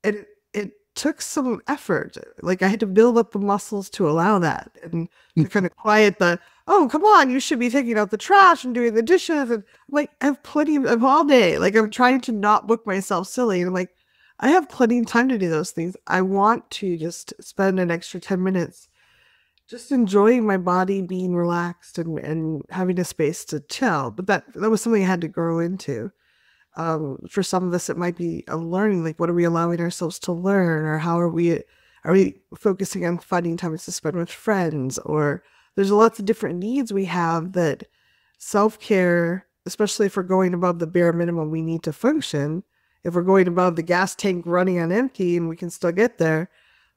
it took some effort. Like, I had to build up the muscles to allow that, and to kind of quiet the, oh, come on, you should be taking out the trash and doing the dishes. And like, I have plenty of all day. Like, I'm trying to not book myself silly. And I'm like, I have plenty of time to do those things. I want to just spend an extra 10 minutes just enjoying my body being relaxed and having a space to chill. But that was something I had to grow into. For some of us, it might be a learning, like, what are we allowing ourselves to learn? Or how are we focusing on finding time to spend with friends? Or there's lots of different needs we have that self-care, especially if we're going above the bare minimum we need to function, if we're going above the gas tank running on empty and we can still get there,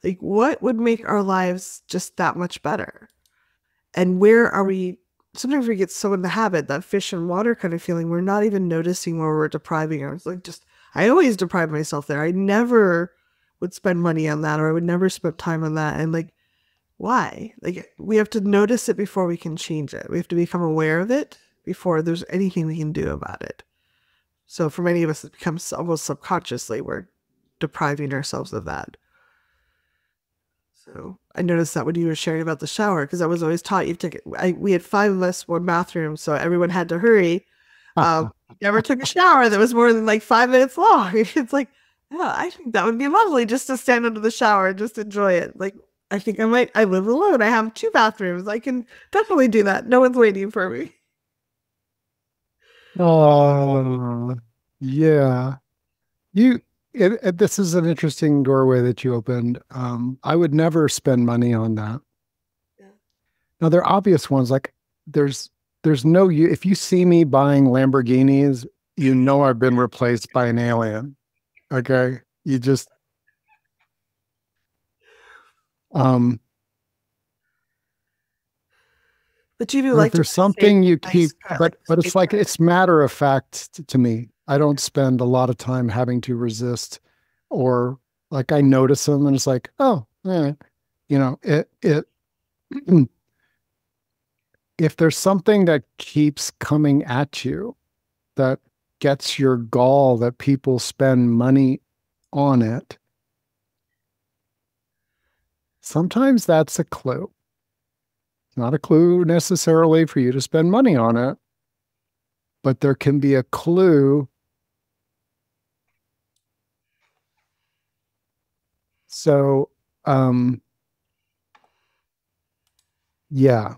like what would make our lives just that much better? And where are we? Sometimes we get so in the habit, that fish and water kind of feeling, we're not even noticing where we're depriving ourselves. Like, just, I always deprive myself there. I never would spend money on that, or I would never spend time on that. And like, why? Like, we have to notice it before we can change it. We have to become aware of it before there's anything we can do about it. So for many of us, it becomes almost subconsciously we're depriving ourselves of that. So I noticed that when you were sharing about the shower, because I was always taught you to we had 5 of us, 1 bathroom, so everyone had to hurry. Never took a shower that was more than like 5 minutes long. It's like, yeah, I think that would be lovely just to stand under the shower and just enjoy it. Like, I think I live alone. I have 2 bathrooms. I can definitely do that. No one's waiting for me. Oh, yeah. This is an interesting doorway that you opened. I would never spend money on that. Yeah. Now, there are obvious ones like there's no you. If you see me buying Lamborghinis, you know I've been replaced by an alien. Okay, you just um. But you do But if like to there's buy things, something you nice keep, car, like but it's like paper. it's matter of fact to me. I don't spend a lot of time having to resist, or like I notice them and it's like, oh, you know, it. If there's something that keeps coming at you that gets your gall that people spend money on it, sometimes that's a clue. It's not a clue necessarily for you to spend money on it, but there can be a clue. So, um, yeah,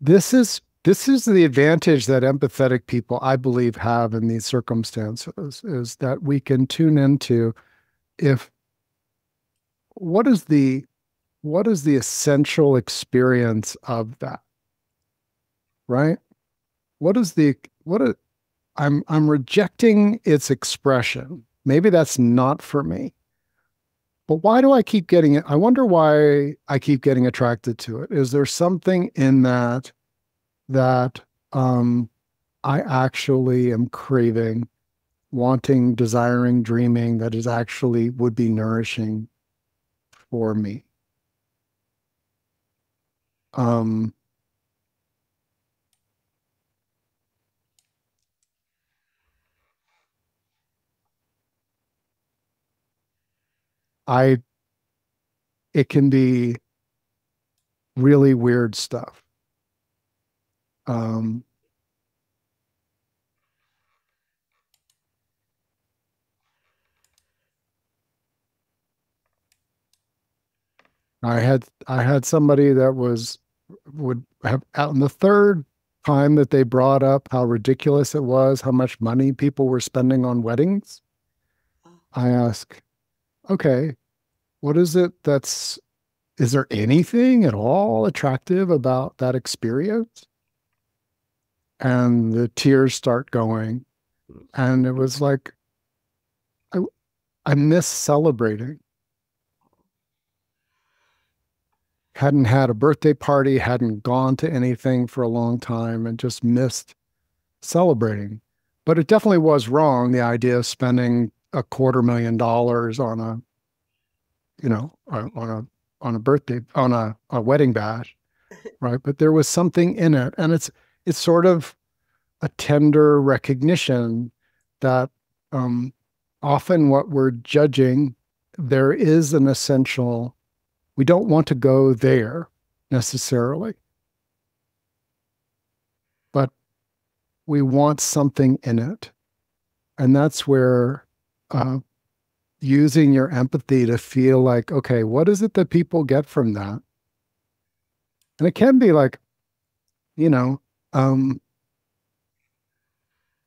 this is the advantage that empathetic people, I believe, have in these circumstances is that we can tune into if what is the what is the essential experience of that, right? What is the what is, I'm rejecting its expression. Maybe that's not for me. But why do I keep getting it? I wonder why I keep getting attracted to it. Is there something in that um, I actually am craving, wanting, desiring, dreaming that is actually would be nourishing for me? Um, I it can be really weird stuff. Um, I had somebody that was would have out in the third time that they brought up how ridiculous it was, how much money people were spending on weddings. I ask, okay, what is it is there anything at all attractive about that experience? And the tears start going. And it was like, I, I miss celebrating. Hadn't had a birthday party, hadn't gone to anything for a long time, and just missed celebrating. But it definitely was wrong, the idea of spending $250,000 on a, on a birthday, on a wedding bash, right? But there was something in it. And it's sort of a tender recognition that um, often what we're judging, there is an essential, we don't want to go there necessarily, but we want something in it. And that's where uh, using your empathy to feel like, okay, what is it that people get from that? And it can be like, you know, um,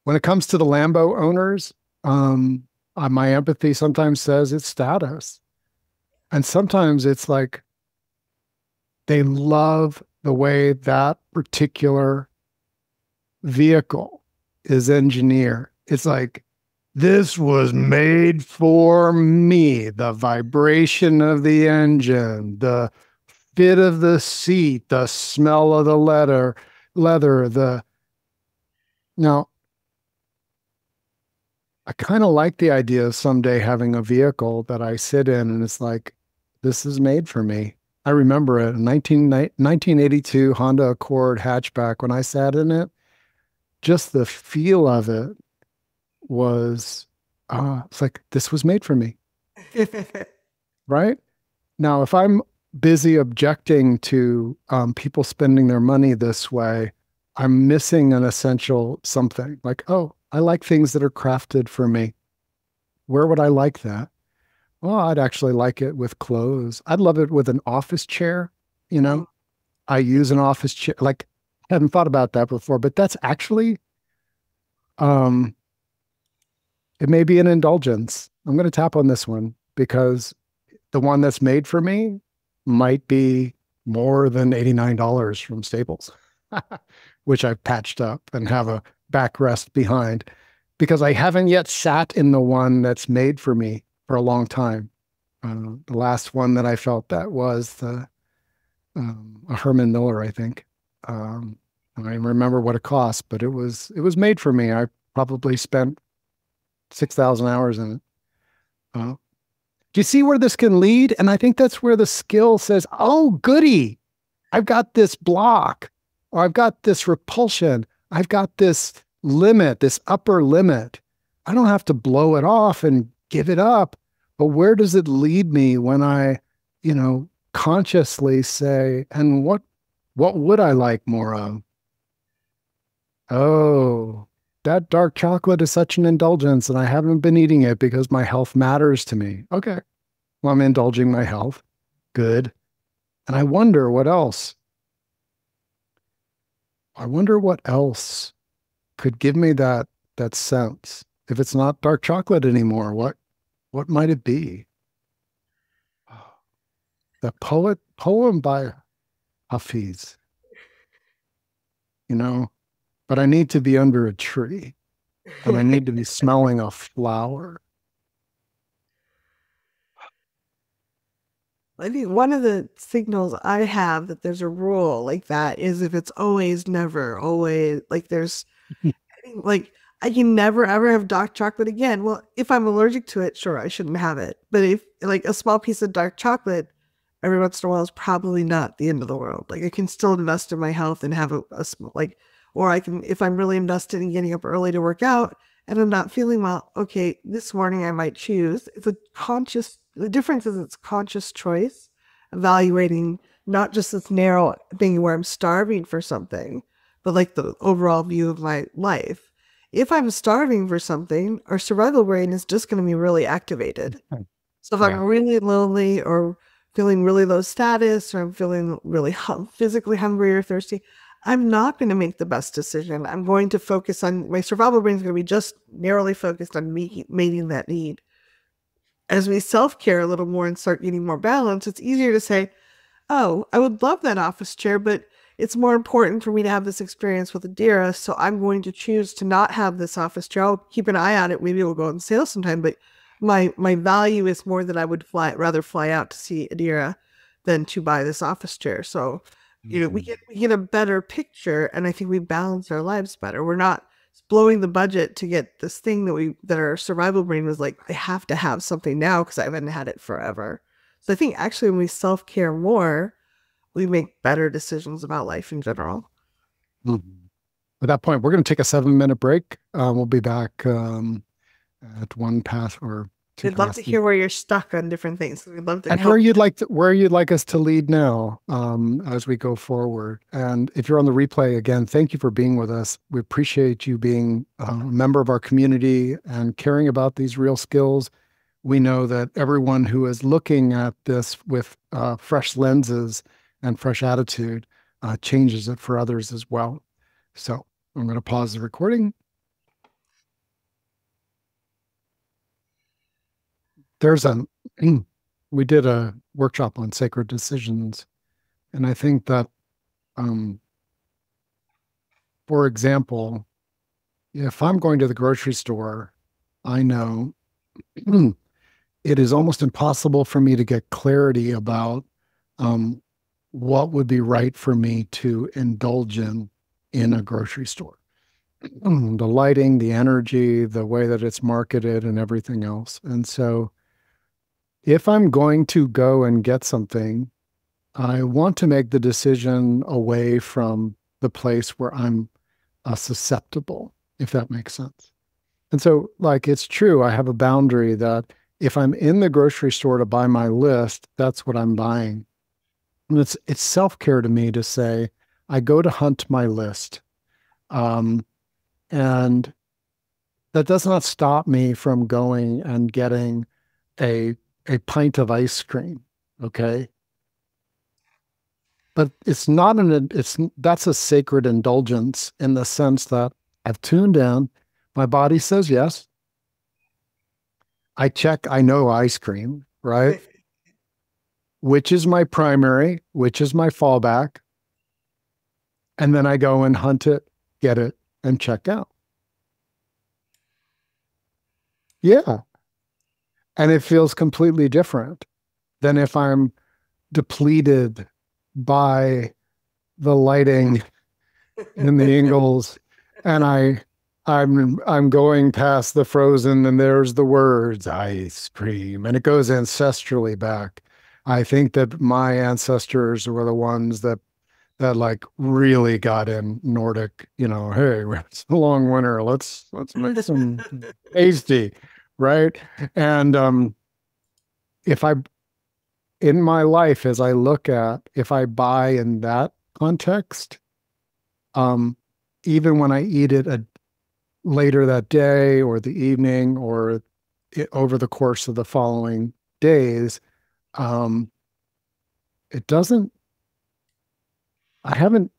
when it comes to the Lambo owners, um, my empathy sometimes says it's status. And sometimes it's like they love the way that particular vehicle is engineered. It's like This was made for me. The vibration of the engine, the fit of the seat, the smell of the leather, the now I kind of like the idea of someday having a vehicle that I sit in and it's like, this is made for me. I remember it, 1982 Honda Accord hatchback. When I sat in it, just the feel of it was, it's like, this was made for me, right? Now, if I'm busy objecting to people spending their money this way, I'm missing an essential something like, oh, I like things that are crafted for me. Where would I like that? Well, I'd actually like it with clothes. I'd love it with an office chair. You Mm. know, I use an office chair. Like, I hadn't thought about that before, but that's actually, um, it may be an indulgence. I'm going to tap on this one because the one that's made for me might be more than $89 from Staples, which I've patched up and have a backrest behind because I haven't yet sat in the one that's made for me for a long time. The last one that I felt that was a Herman Miller, I think. I don't even remember what it cost, but it was made for me. I probably spent 6,000 hours in it. Uh, do you see where this can lead? And I think that's where the skill says, oh, goody, I've got this block, or I've got this repulsion, I've got this limit, this upper limit. I don't have to blow it off and give it up. But where does it lead me when I, consciously say, and what would I like more of? Oh, that dark chocolate is such an indulgence, and I haven't been eating it because my health matters to me. Okay. Well, I'm indulging my health. Good. And I wonder what else. I wonder what else could give me that sense. If it's not dark chocolate anymore, what might it be? The poem by Hafiz, you know, but I need to be under a tree and I need to be smelling a flower. I think one of the signals I have that there's a rule like that is if it's always, never, always, like there's, like, I can never ever have dark chocolate again. Well, if I'm allergic to it, sure, I shouldn't have it. But if, like, a small piece of dark chocolate every once in a while is probably not the end of the world. Like, I can still invest in my health and have like, or I can, if I'm really invested in getting up early to work out and I'm not feeling well, okay, this morning I might choose. The difference is it's conscious choice, evaluating not just this narrow thing where I'm starving for something, but like the overall view of my life. If I'm starving for something, our survival brain is just going to be really activated. So if I'm Yeah. really lonely or feeling really low status or I'm feeling really physically hungry or thirsty, I'm not going to make the best decision. I'm going to focus on my survival brain is going to be just narrowly focused on meeting that need. As we self-care a little more and start getting more balance, it's easier to say, oh, I would love that office chair, but it's more important for me to have this experience with Adira, so I'm going to choose to not have this office chair. I'll keep an eye on it. Maybe it will go on sale sometime, but my value is more that I would rather fly out to see Adira than to buy this office chair. So, Mhm. we get a better picture, and I think we balance our lives better. We're not blowing the budget to get this thing that our survival brain was like, I have to have something now because I haven't had it forever. So I think actually when we self-care more, we make better decisions about life in general. Mhm. At that point, we're going to take a 7-minute break. We'll be back at one past or two I'd love to past. hear where you're stuck on different things. We'd love to And help. where you'd like us to lead now, as we go forward. And if you're on the replay again, thank you for being with us. We appreciate you being a member of our community and caring about these real skills. We know that everyone who is looking at this with fresh lenses and fresh attitude changes it for others as well. So I'm going to pause the recording. There's a we did a workshop on sacred decisions, and I think that um, for example, if I'm going to the grocery store, I know it is almost impossible for me to get clarity about um, what would be right for me to indulge in a grocery store. The lighting, the energy, the way that it's marketed, and everything else. And so, if I'm going to go and get something, I want to make the decision away from the place where I'm susceptible, if that makes sense. And so, like, it's true, I have a boundary that if I'm in the grocery store to buy my list, that's what I'm buying. And it's self-care to me to say, I go to hunt my list. Um, and that does not stop me from going and getting a a pint of ice cream. Okay. But it's not it's that's a sacred indulgence in the sense that I've tuned in. My body says yes. I check, I know ice cream, right? Which is my primary, which is my fallback. And then I go and hunt it, get it, and check out. Yeah. And it feels completely different than if I'm depleted by the lighting in the Ingalls and I'm going past the frozen and there's the words ice cream and it goes ancestrally back. I think that my ancestors were the ones that like really got in Nordic, hey, it's a long winter. Let's make some tasty, right? And if I in my life as I look at if I buy in that context, um, even when I eat it later that day or the evening or over the course of the following days, um, it doesn't, I haven't,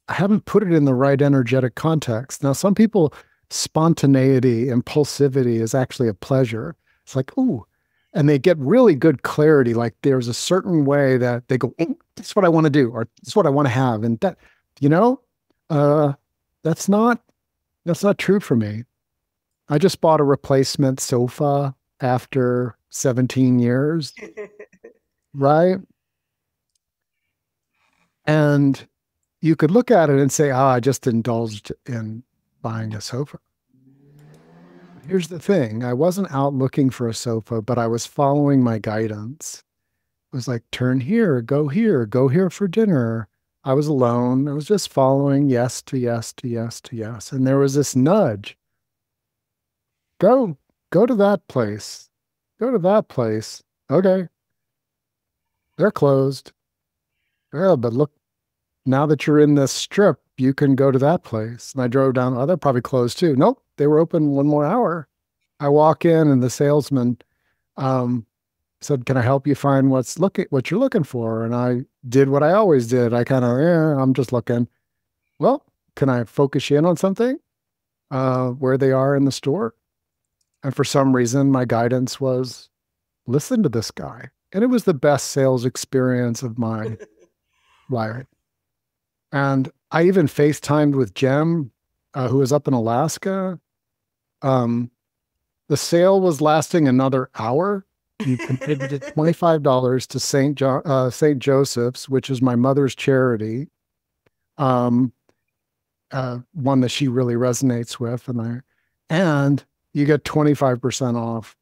I haven't put it in the right energetic context. Now, some people, spontaneity, impulsivity is actually a pleasure. It's like, ooh, and they get really good clarity. Like there's a certain way that they go, this is what I want to do, or this is what I want to have. And that, you know, uh, that's not, that's not true for me. I just bought a replacement sofa after 17 years, right? And you could look at it and say, I just indulged in buying a sofa. Here's the thing. I wasn't out looking for a sofa, but I was following my guidance. It was like, turn here, go here for dinner. I was alone. I was just following yes to yes to yes to yes. And there was this nudge. Go, go to that place. Go to that place. Okay, they're closed. Yeah, but look, now that you're in this strip, you can go to that place. And I drove down. Oh, they're probably closed too. Nope, they were open one more hour. I walk in and the salesman um, said, "Can I help you find what you're looking for?" And I did what I always did. I kind of, yeah, I'm just looking. Well, can I focus you in on something? Where they are in the store? And for some reason, my guidance was listen to this guy. And it was the best sales experience of my life. And I even FaceTimed with Jem, who was up in Alaska. Um, the sale was lasting another hour. You contributed $25 to St. Joseph's, which is my mother's charity, um, one that she really resonates with, and you get 25% off.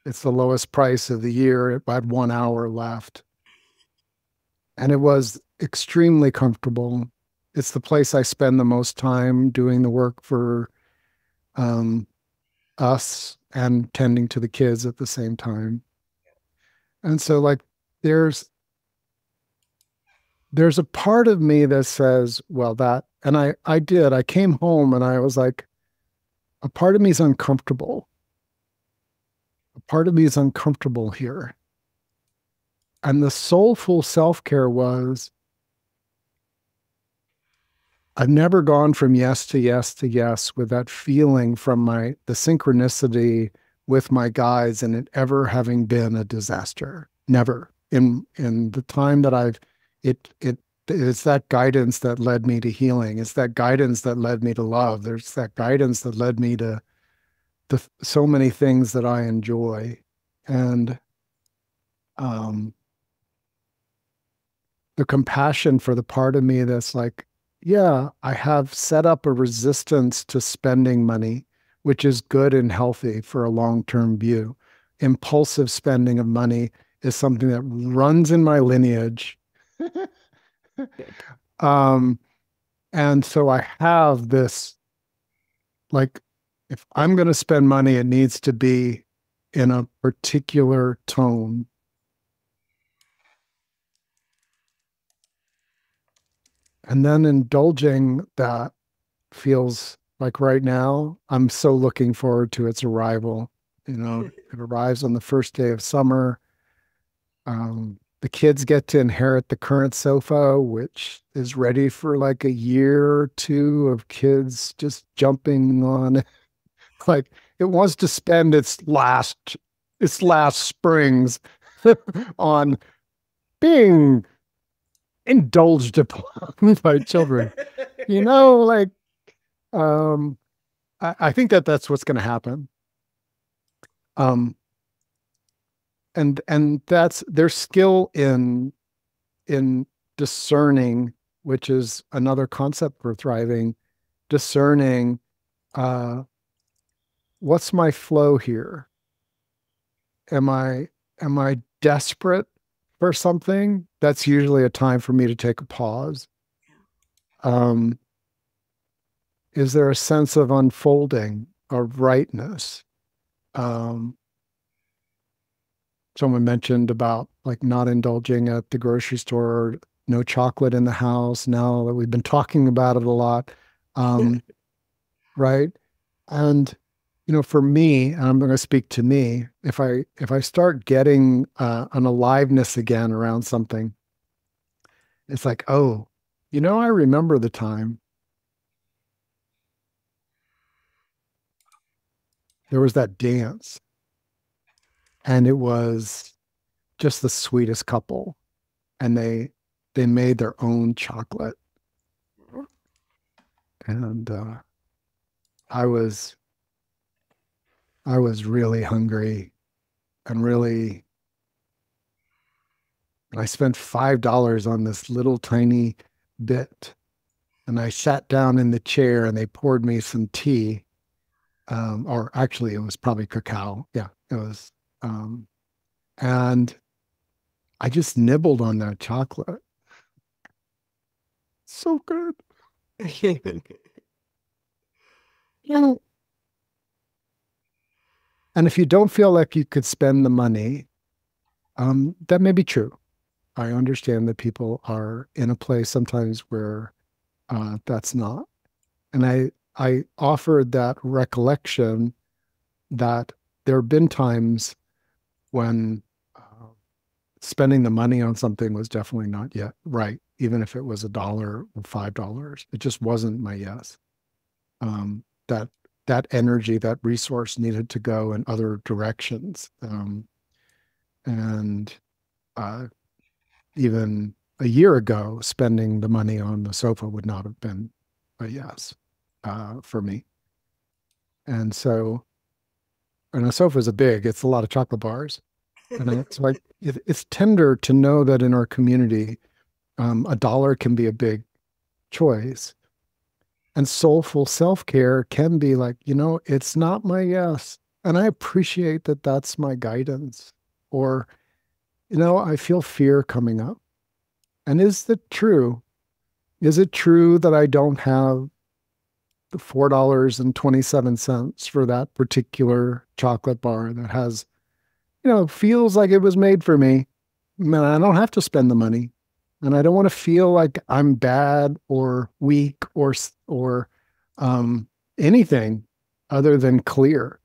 It's the lowest price of the year. It had 1 hour left, and it was extremely comfortable. It's the place I spend the most time doing the work for um, us and tending to the kids at the same time. And so like there's there's a part of me that says, well, that and I came home and I was like, a part of me is uncomfortable. A part of me is uncomfortable here. And the soulful self-care was I've never gone from yes to yes to yes with that feeling from the synchronicity with my guides and it ever having been a disaster. Never. In the time that it's that guidance that led me to healing. It's that guidance that led me to love. There's that guidance that led me so many things that I enjoy. And um, the compassion for the part of me that's like, yeah, I have set up a resistance to spending money, which is good and healthy for a long-term view. Impulsive spending of money is something that runs in my lineage. Um, and so I have this, like, if I'm going to spend money, it needs to be in a particular tone. And then indulging that feels like right now, I'm so looking forward to its arrival. You know, it arrives on the first day of summer. The kids get to inherit the current sofa, which is ready for like a year or two of kids just jumping on it. Like it wants to spend its last springs on being indulged upon by children. You know, like um I think that that's what's going to happen. Um, and that's their skill in discerning, which is another concept for thriving, discerning uh, what's my flow here? Am I am I desperate for something? That's usually a time for me to take a pause. Um, is there a sense of unfolding, of rightness? Um, Someone mentioned about like not indulging at the grocery store, no chocolate in the house. Now that we've been talking about it a lot, um, right? And for me, and I'm going to speak to me. If I start getting an aliveness again around something, it's like, oh, I remember the time there was that dance, and it was just the sweetest couple, and they made their own chocolate, and I was I was really hungry and I spent $5 on this little tiny bit. And I sat down in the chair and they poured me some tea. Or actually, it was probably cacao. Yeah, it was. Um, and I just nibbled on that chocolate. So good. Yeah. And if you don't feel like you could spend the money, that may be true. I understand that people are in a place sometimes where that's not. And I offered that recollection that there have been times when spending the money on something was definitely not yet right, even if it was $1 or $5. It just wasn't my yes. That energy, that resource needed to go in other directions. And uh, even a year ago, spending the money on the sofa would not have been a yes for me. And so, and a sofa is it's a lot of chocolate bars. And it's like, it's tender to know that in our community, $1 can be a big choice. And soulful self-care can be like, it's not my yes. And I appreciate that that's my guidance. Or, I feel fear coming up. And is that true? Is it true that I don't have the $4.27 for that particular chocolate bar that has, feels like it was made for me? Man, I don't have to spend the money. And I don't want to feel like I'm bad or weak or um, anything other than clear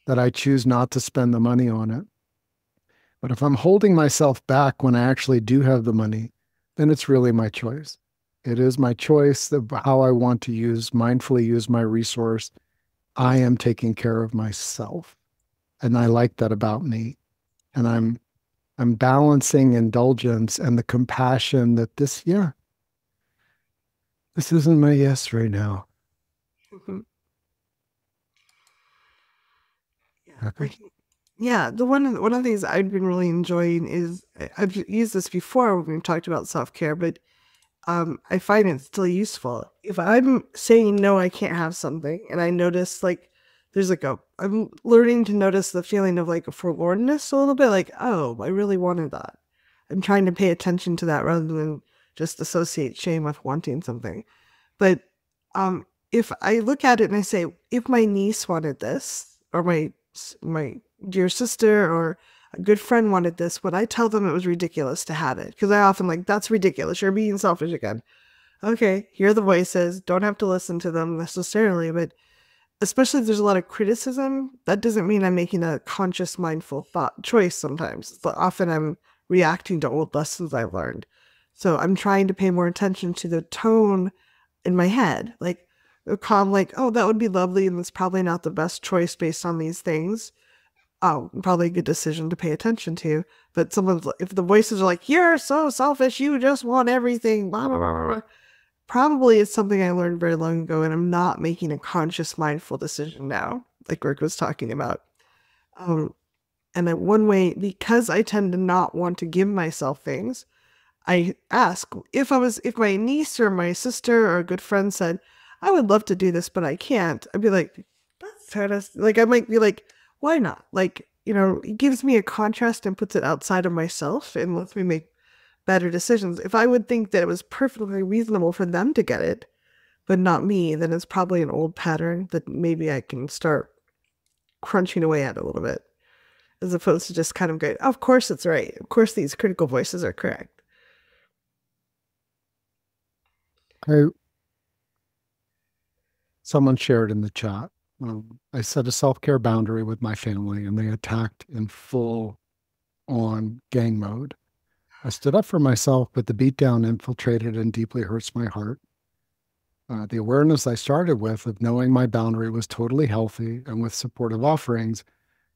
that I choose not to spend the money on it. But if I'm holding myself back when I actually do have the money, then it's really my choice. It is my choice of how I want to mindfully use my resource. I am taking care of myself. And I like that about me. And I'm balancing indulgence and the compassion that this isn't my yes right now. Kathy? Yeah, one of the things I've been really enjoying is I've used this before when we've talked about self care, but I find it still useful. If I'm saying no, I can't have something, and I notice like there's like I'm learning to notice the feeling of like a forlornness a little bit, like, oh, I really wanted that. I'm trying to pay attention to that rather than just associate shame with wanting something. But if I look at it and I say, if my niece wanted this, or my dear sister or a good friend wanted this, would I tell them it was ridiculous to have it? Because I often like, that's ridiculous. You're being selfish again. Okay, hear the voices. Don't have to listen to them necessarily, but especially if there's a lot of criticism, that doesn't mean I'm making a conscious, mindful thought choice sometimes. But often I'm reacting to old lessons I've learned. So I'm trying to pay more attention to the tone in my head. Like, calm, like, oh, that would be lovely, and it's probably not the best choice based on these things. Oh, probably a good decision to pay attention to. But if the voices are like, you're so selfish, you just want everything, blah, blah, blah, blah, probably it's something I learned very long ago, and I'm not making a conscious, mindful decision now, like Rick was talking about. Um, and then one way, because I tend to not want to give myself things, I ask if my niece or my sister or a good friend said, I would love to do this, but I can't. I'd be like, that's kind of like, I might be like, why not? Like, it gives me a contrast and puts it outside of myself and lets me make better decisions. If I would think that it was perfectly reasonable for them to get it, but not me, then it's probably an old pattern that maybe I can start crunching away at a little bit, as opposed to just kind of going, of course it's right. Of course these critical voices are correct. I, someone shared in the chat. I set a self-care boundary with my family and they attacked in full on gang mode. I stood up for myself, but the beatdown infiltrated and deeply hurts my heart. The awareness I started with of knowing my boundary was totally healthy and with supportive offerings,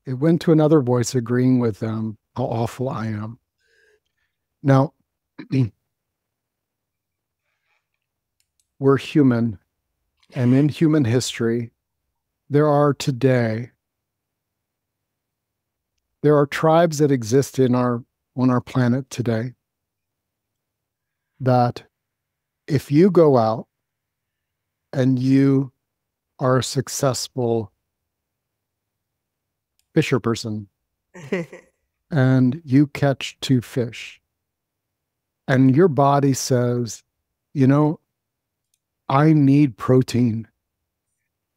it went to another voice agreeing with them how awful I am. Now, we're human, and in human history, there are today, there are tribes that exist on our planet today that if you go out and you are a successful fisher person and you catch two fish and your body says, you know, I need protein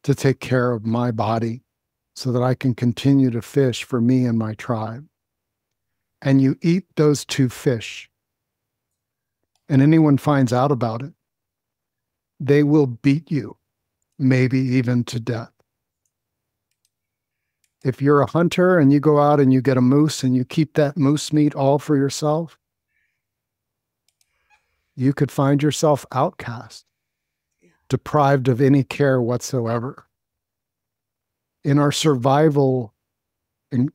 to take care of my body so that I can continue to fish for me and my tribe. And you eat those two fish and anyone finds out about it, they will beat you, maybe even to death. If you're a hunter and you go out and you get a moose and you keep that moose meat all for yourself, you could find yourself outcast, deprived of any care whatsoever. In our survival, in,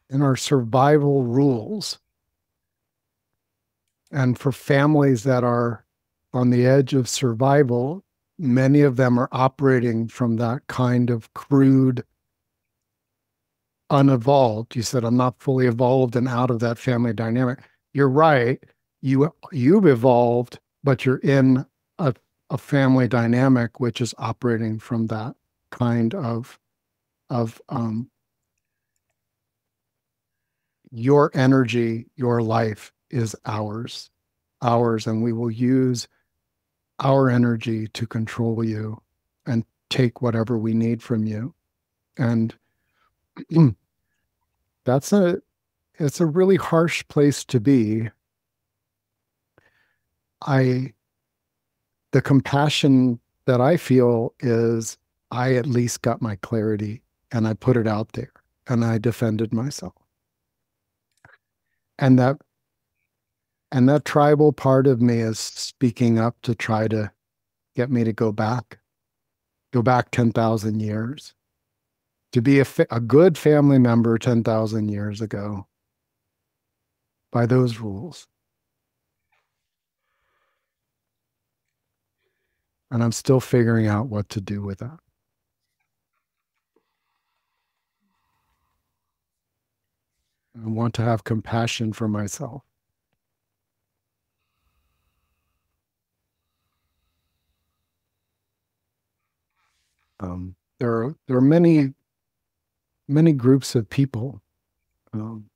in our survival rules, and for families that are on the edge of survival, many of them are operating from that kind of crude, unevolved. You said, I'm not fully evolved and out of that family dynamic. You're right. You've evolved, but you're in a family dynamic which is operating from that kind of your energy, your life is ours, and we will use our energy to control you and take whatever we need from you. And that's it's a really harsh place to be. I the compassion that I feel is I at least got my clarity and I put it out there and I defended myself. And that tribal part of me is speaking up to try to get me to go back 10,000 years, to be a good family member 10,000 years ago by those rules. And I'm still figuring out what to do with that. I want to have compassion for myself. There are many groups of people. Um,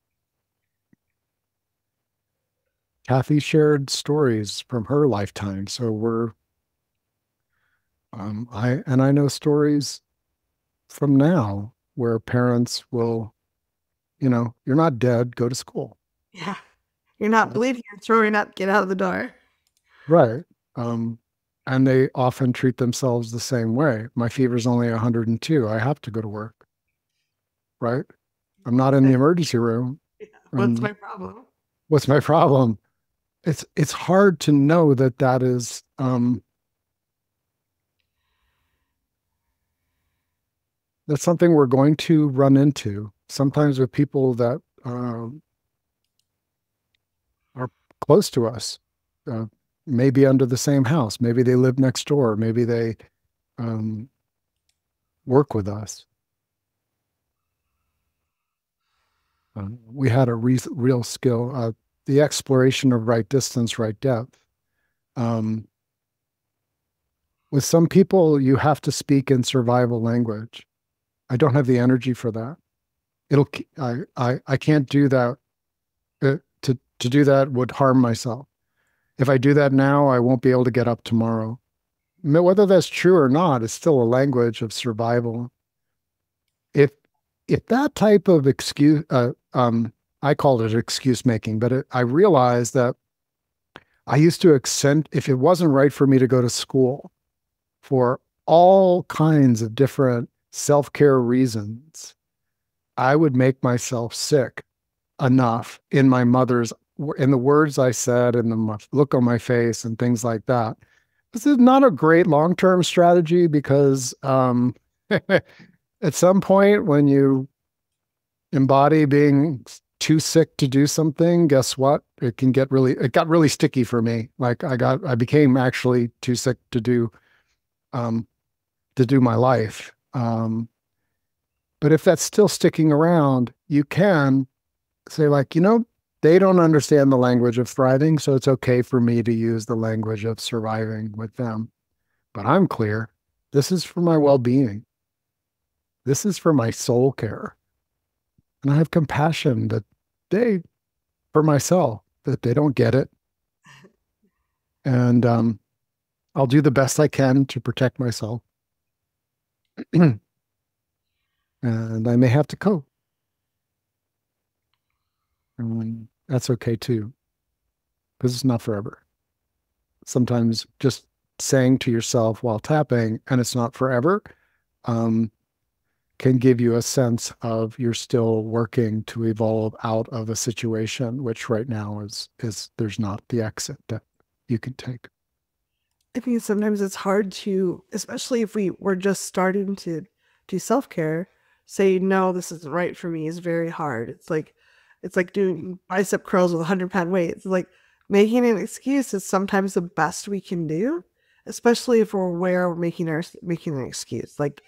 Kathy shared stories from her lifetime, so I know stories from now where parents will, you're not dead, go to school. Yeah. You're not bleeding, you're throwing up, get out of the door. Right. Um, and they often treat themselves the same way. My fever's only 102. I have to go to work, right? I'm not in the emergency room. Yeah. What's And my problem? what's my problem? It's hard to know that that is that's something we're going to run into sometimes with people that are close to us, uh, maybe under the same house, maybe they live next door, maybe they um, work with us. We had a real skill, the exploration of right distance, right depth. Um, with some people, you have to speak in survival language. I don't have the energy for that. I can't do that. To do that would harm myself. If I do that now, I won't be able to get up tomorrow. Whether that's true or not, it's still a language of survival. If if that type of excuse, I called it excuse making, but I realized that I used to accent if it wasn't right for me to go to school for all kinds of different self care reasons, I would make myself sick enough in the words I said and the look on my face and things like that. This is not a great long-term strategy because at some point when you embody being too sick to do something, guess what? It got really sticky for me. Like I became actually too sick um, to do my life. But if that's still sticking around, you can say like, they don't understand the language of thriving, so it's okay for me to use the language of surviving with them. But I'm clear. This is for my well-being. This is for my soul care. And I have compassion for myself, that they don't get it. And I'll do the best I can to protect myself. And I may have to cope. And that's okay too, because it's not forever. Sometimes just saying to yourself while tapping, and it's not forever, um, can give you a sense of you're still working to evolve out of a situation, which right now is there's not the exit that you can take. I think sometimes it's hard to, especially if we were just starting to do self-care, say, no, this isn't right for me is very hard. It's like doing bicep curls with 100-pound weights. It's like making an excuse is sometimes the best we can do, especially if we're aware we're making an excuse. Like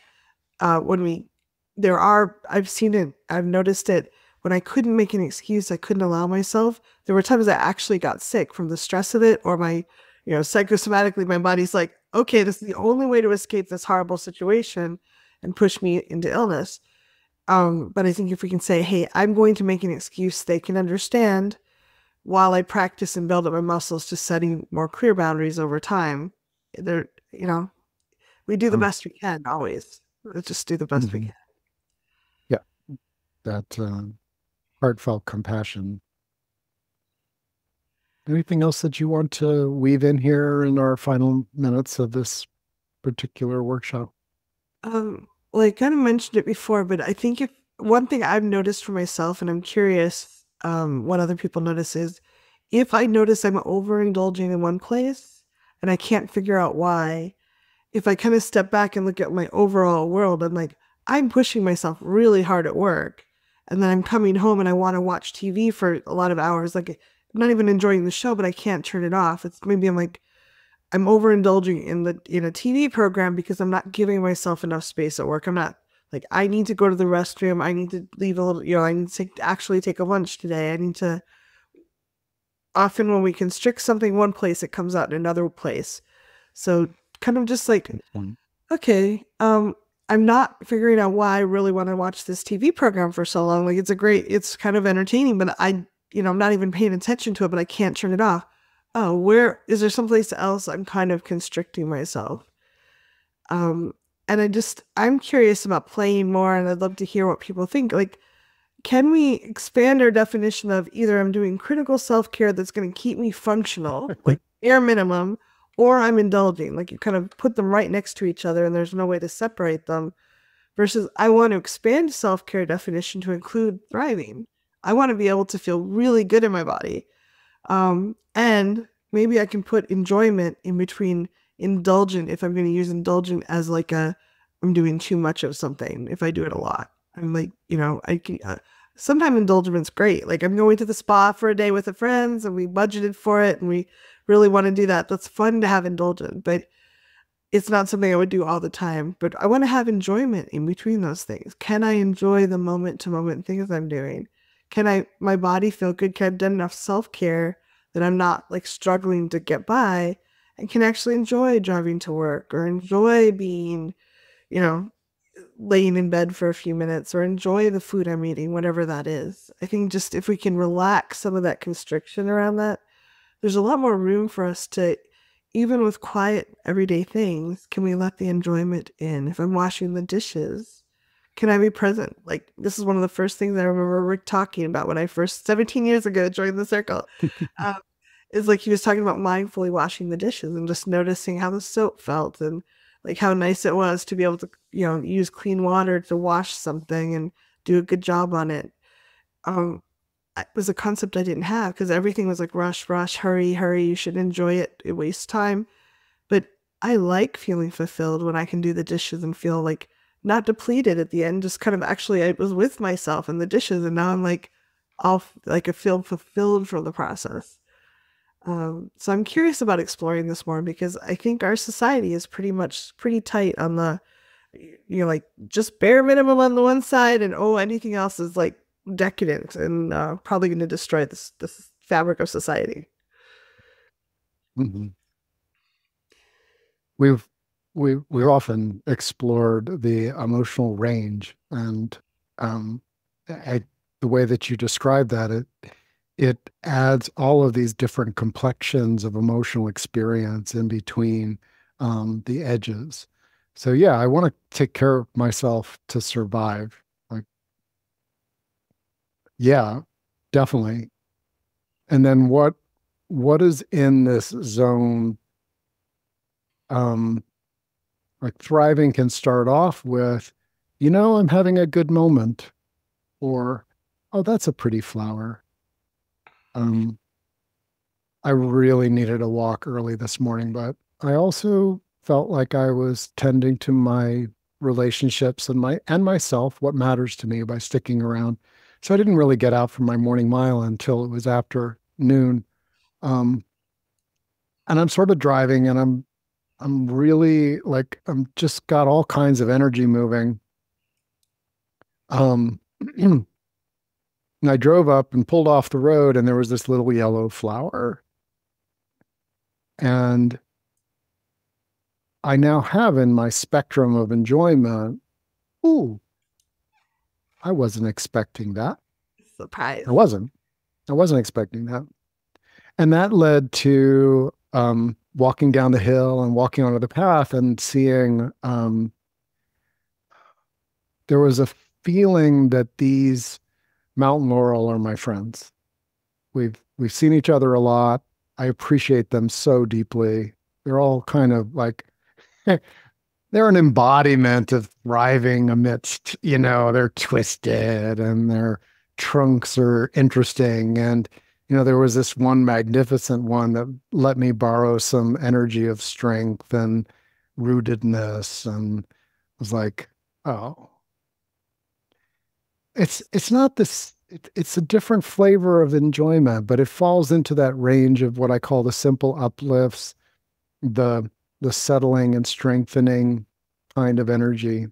when we there are I've seen it, I've noticed it when I couldn't make an excuse, I couldn't allow myself. There were times I actually got sick from the stress of it, or my, psychosomatically, my body's like, okay, this is the only way to escape this horrible situation and push me into illness. But I think if we can say, hey, I'm going to make an excuse they can understand while I practice and build up my muscles to setting more clear boundaries over time, there, we do the Um, best we can always. Let's just do the best we mhm. can. Yeah, that heartfelt compassion. Anything else that you want to weave in here in our final minutes of this particular workshop? Well, I kind of mentioned it before, but I think if one thing I've noticed for myself, and I'm curious, what other people notice is if I notice I'm overindulging in one place and I can't figure out why, if I kind of step back and look at my overall world, I'm like, I'm pushing myself really hard at work. And then I'm coming home and I want to watch TV for a lot of hours. Like, I'm not even enjoying the show, but I can't turn it off. It's maybe I'm like, I'm overindulging in a TV program because I'm not giving myself enough space at work. I'm not Like, I need to go to the restroom. I need to leave a little, I need to actually take a lunch today. I need to, often when we constrict something one place, it comes out in another place. So kind of just like, okay, I'm not figuring out why I really want to watch this TV program for so long. Like, it's kind of entertaining, but I'm not even paying attention to it, but I can't turn it off. Oh, where is there someplace else I'm kind of constricting myself? Um, and I'm curious about playing more, and I'd love to hear what people think. Like, can we expand our definition of either I'm doing critical self care that's going to keep me functional, like bare minimum, or I'm indulging? Like, you kind of put them right next to each other and there's no way to separate them, versus I want to expand self care definition to include thriving. I want to be able to feel really good in my body. And maybe I can put enjoyment in between indulgent if I'm going to use indulgent as like I'm doing too much of something. If I do it a lot, I'm like, I can, sometimes indulgent's great. Like, I'm going to the spa for a day with the friends and we budgeted for it and we really want to do that. That's fun to have indulgent, but it's not something I would do all the time. But I want to have enjoyment in between those things. Can I enjoy the moment to moment things I'm doing? Can my body feel good? Can I've done enough self-care that I'm not like struggling to get by and can actually enjoy driving to work or enjoy being, laying in bed for a few minutes or enjoy the food I'm eating, whatever that is. I think just if we can relax some of that constriction around that, there's a lot more room for us to, even with quiet everyday things, can we let the enjoyment in? If I'm washing the dishes, can I be present? Like, this is one of the first things I remember Rick talking about when I first, 17 years ago, joined the circle. Is like he was talking about mindfully washing the dishes and just noticing how the soap felt and like how nice it was to be able to, use clean water to wash something and do a good job on it. It was a concept I didn't have because everything was like rush, rush, hurry, hurry. You should enjoy it. It wastes time. But I like feeling fulfilled when I can do the dishes and feel like not depleted at the end. Just kind of actually, I was with myself in the dishes, and now I'm like, I feel fulfilled from the process. So I'm curious about exploring this more because I think our society is pretty tight on the, like just bare minimum on the one side, and anything else is like decadent and probably going to destroy this fabric of society. Mm-hmm. We've often explored the emotional range, and um, the way that you describe that, it adds all of these different complexions of emotional experience in between the edges. So yeah, I want to take care of myself to survive. Like, yeah, definitely. And then what is in this zone? Um, like thriving can start off with, I'm having a good moment, or oh, that's a pretty flower. Um, I really needed a walk early this morning, but I also felt like I was tending to my relationships and myself, what matters to me by sticking around. So I didn't really get out for my morning mile until it was after noon. Um, and I'm sort of driving and I'm really like I'm just got all kinds of energy moving. Um, and I drove up and pulled off the road and there was this little yellow flower. And I now have in my spectrum of enjoyment, ooh, I wasn't expecting that. Surprise. I wasn't. I wasn't expecting that. And that led to walking down the hill and walking onto the path and seeing there was a feeling that these mountain laurel are my friends. We've seen each other a lot. I appreciate them so deeply. They're all kind of like they're an embodiment of thriving amidst, they're twisted and their trunks are interesting. And, there was this one magnificent one that let me borrow some energy of strength and rootedness and was like, oh, it's not this, it's a different flavor of enjoyment, but it falls into that range of what I call the simple uplifts, the the settling and strengthening kind of energy.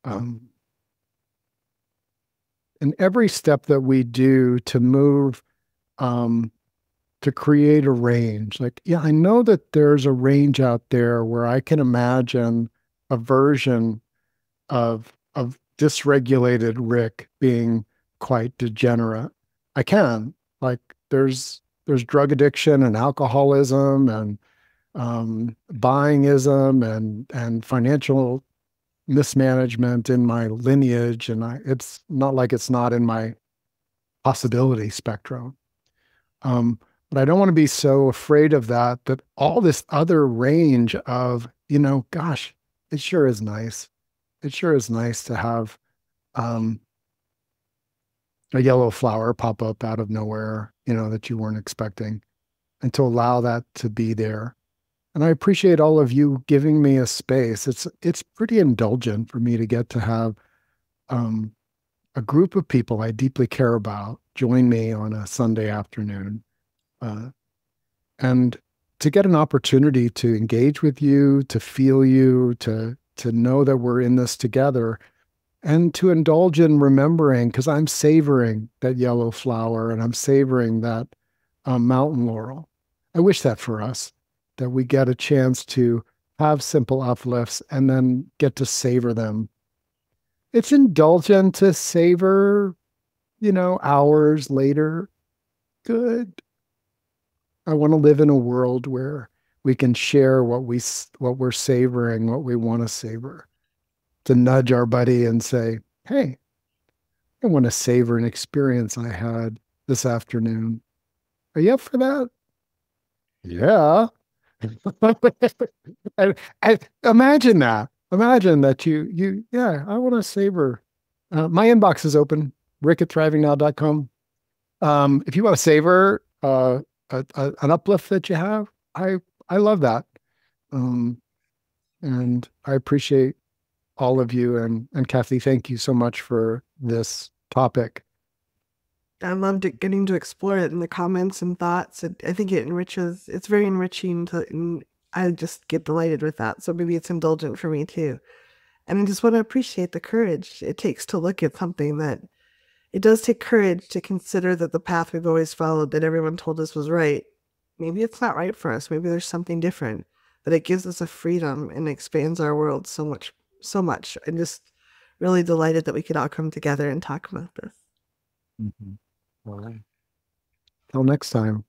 Um, and every step that we do to move, um, to create a range, like, yeah, I know that there's a range out there where I can imagine a version of dysregulated Rick being quite degenerate. I can. Like there's drug addiction and alcoholism and buyingism and financial mismanagement in my lineage, and it's not like it's not in my possibility spectrum. Um, but I don't want to be so afraid of that, that all this other range of, gosh, it sure is nice. It sure is nice to have um, a yellow flower pop up out of nowhere, that you weren't expecting, and to allow that to be there. And I appreciate all of you giving me a space. It's pretty indulgent for me to get to have um, a group of people I deeply care about join me on a Sunday afternoon, uh, and to get an opportunity to engage with you, to feel you, to know that we're in this together, and to indulge in remembering, because I'm savoring that yellow flower and I'm savoring that mountain laurel. I wish that for us, that we get a chance to have simple uplifts and then get to savor them. It's indulgent to savor, hours later. Good. I want to live in a world where we can share what we're savoring, what we want to savor, to nudge our buddy and say, "Hey, I want to savor an experience I had this afternoon. Are you up for that?" Yeah. And imagine that. Imagine that yeah, I want to savor. My inbox is open, rick@thrivingnow.com. If you want to savor an uplift that you have, I love that. Um, and I appreciate all of you. And Kathy, thank you so much for this topic. I loved it, getting to explore it in the comments and thoughts. I think it's very enriching and I just get delighted with that. So maybe it's indulgent for me too. And I just want to appreciate the courage it takes to look at something that it does take courage to consider that the path we've always followed that everyone told us was right. Maybe it's not right for us. Maybe there's something different, but it gives us a freedom and expands our world so much, so much. I'm just really delighted that we could all come together and talk about this. Mhm. All right. Till next time.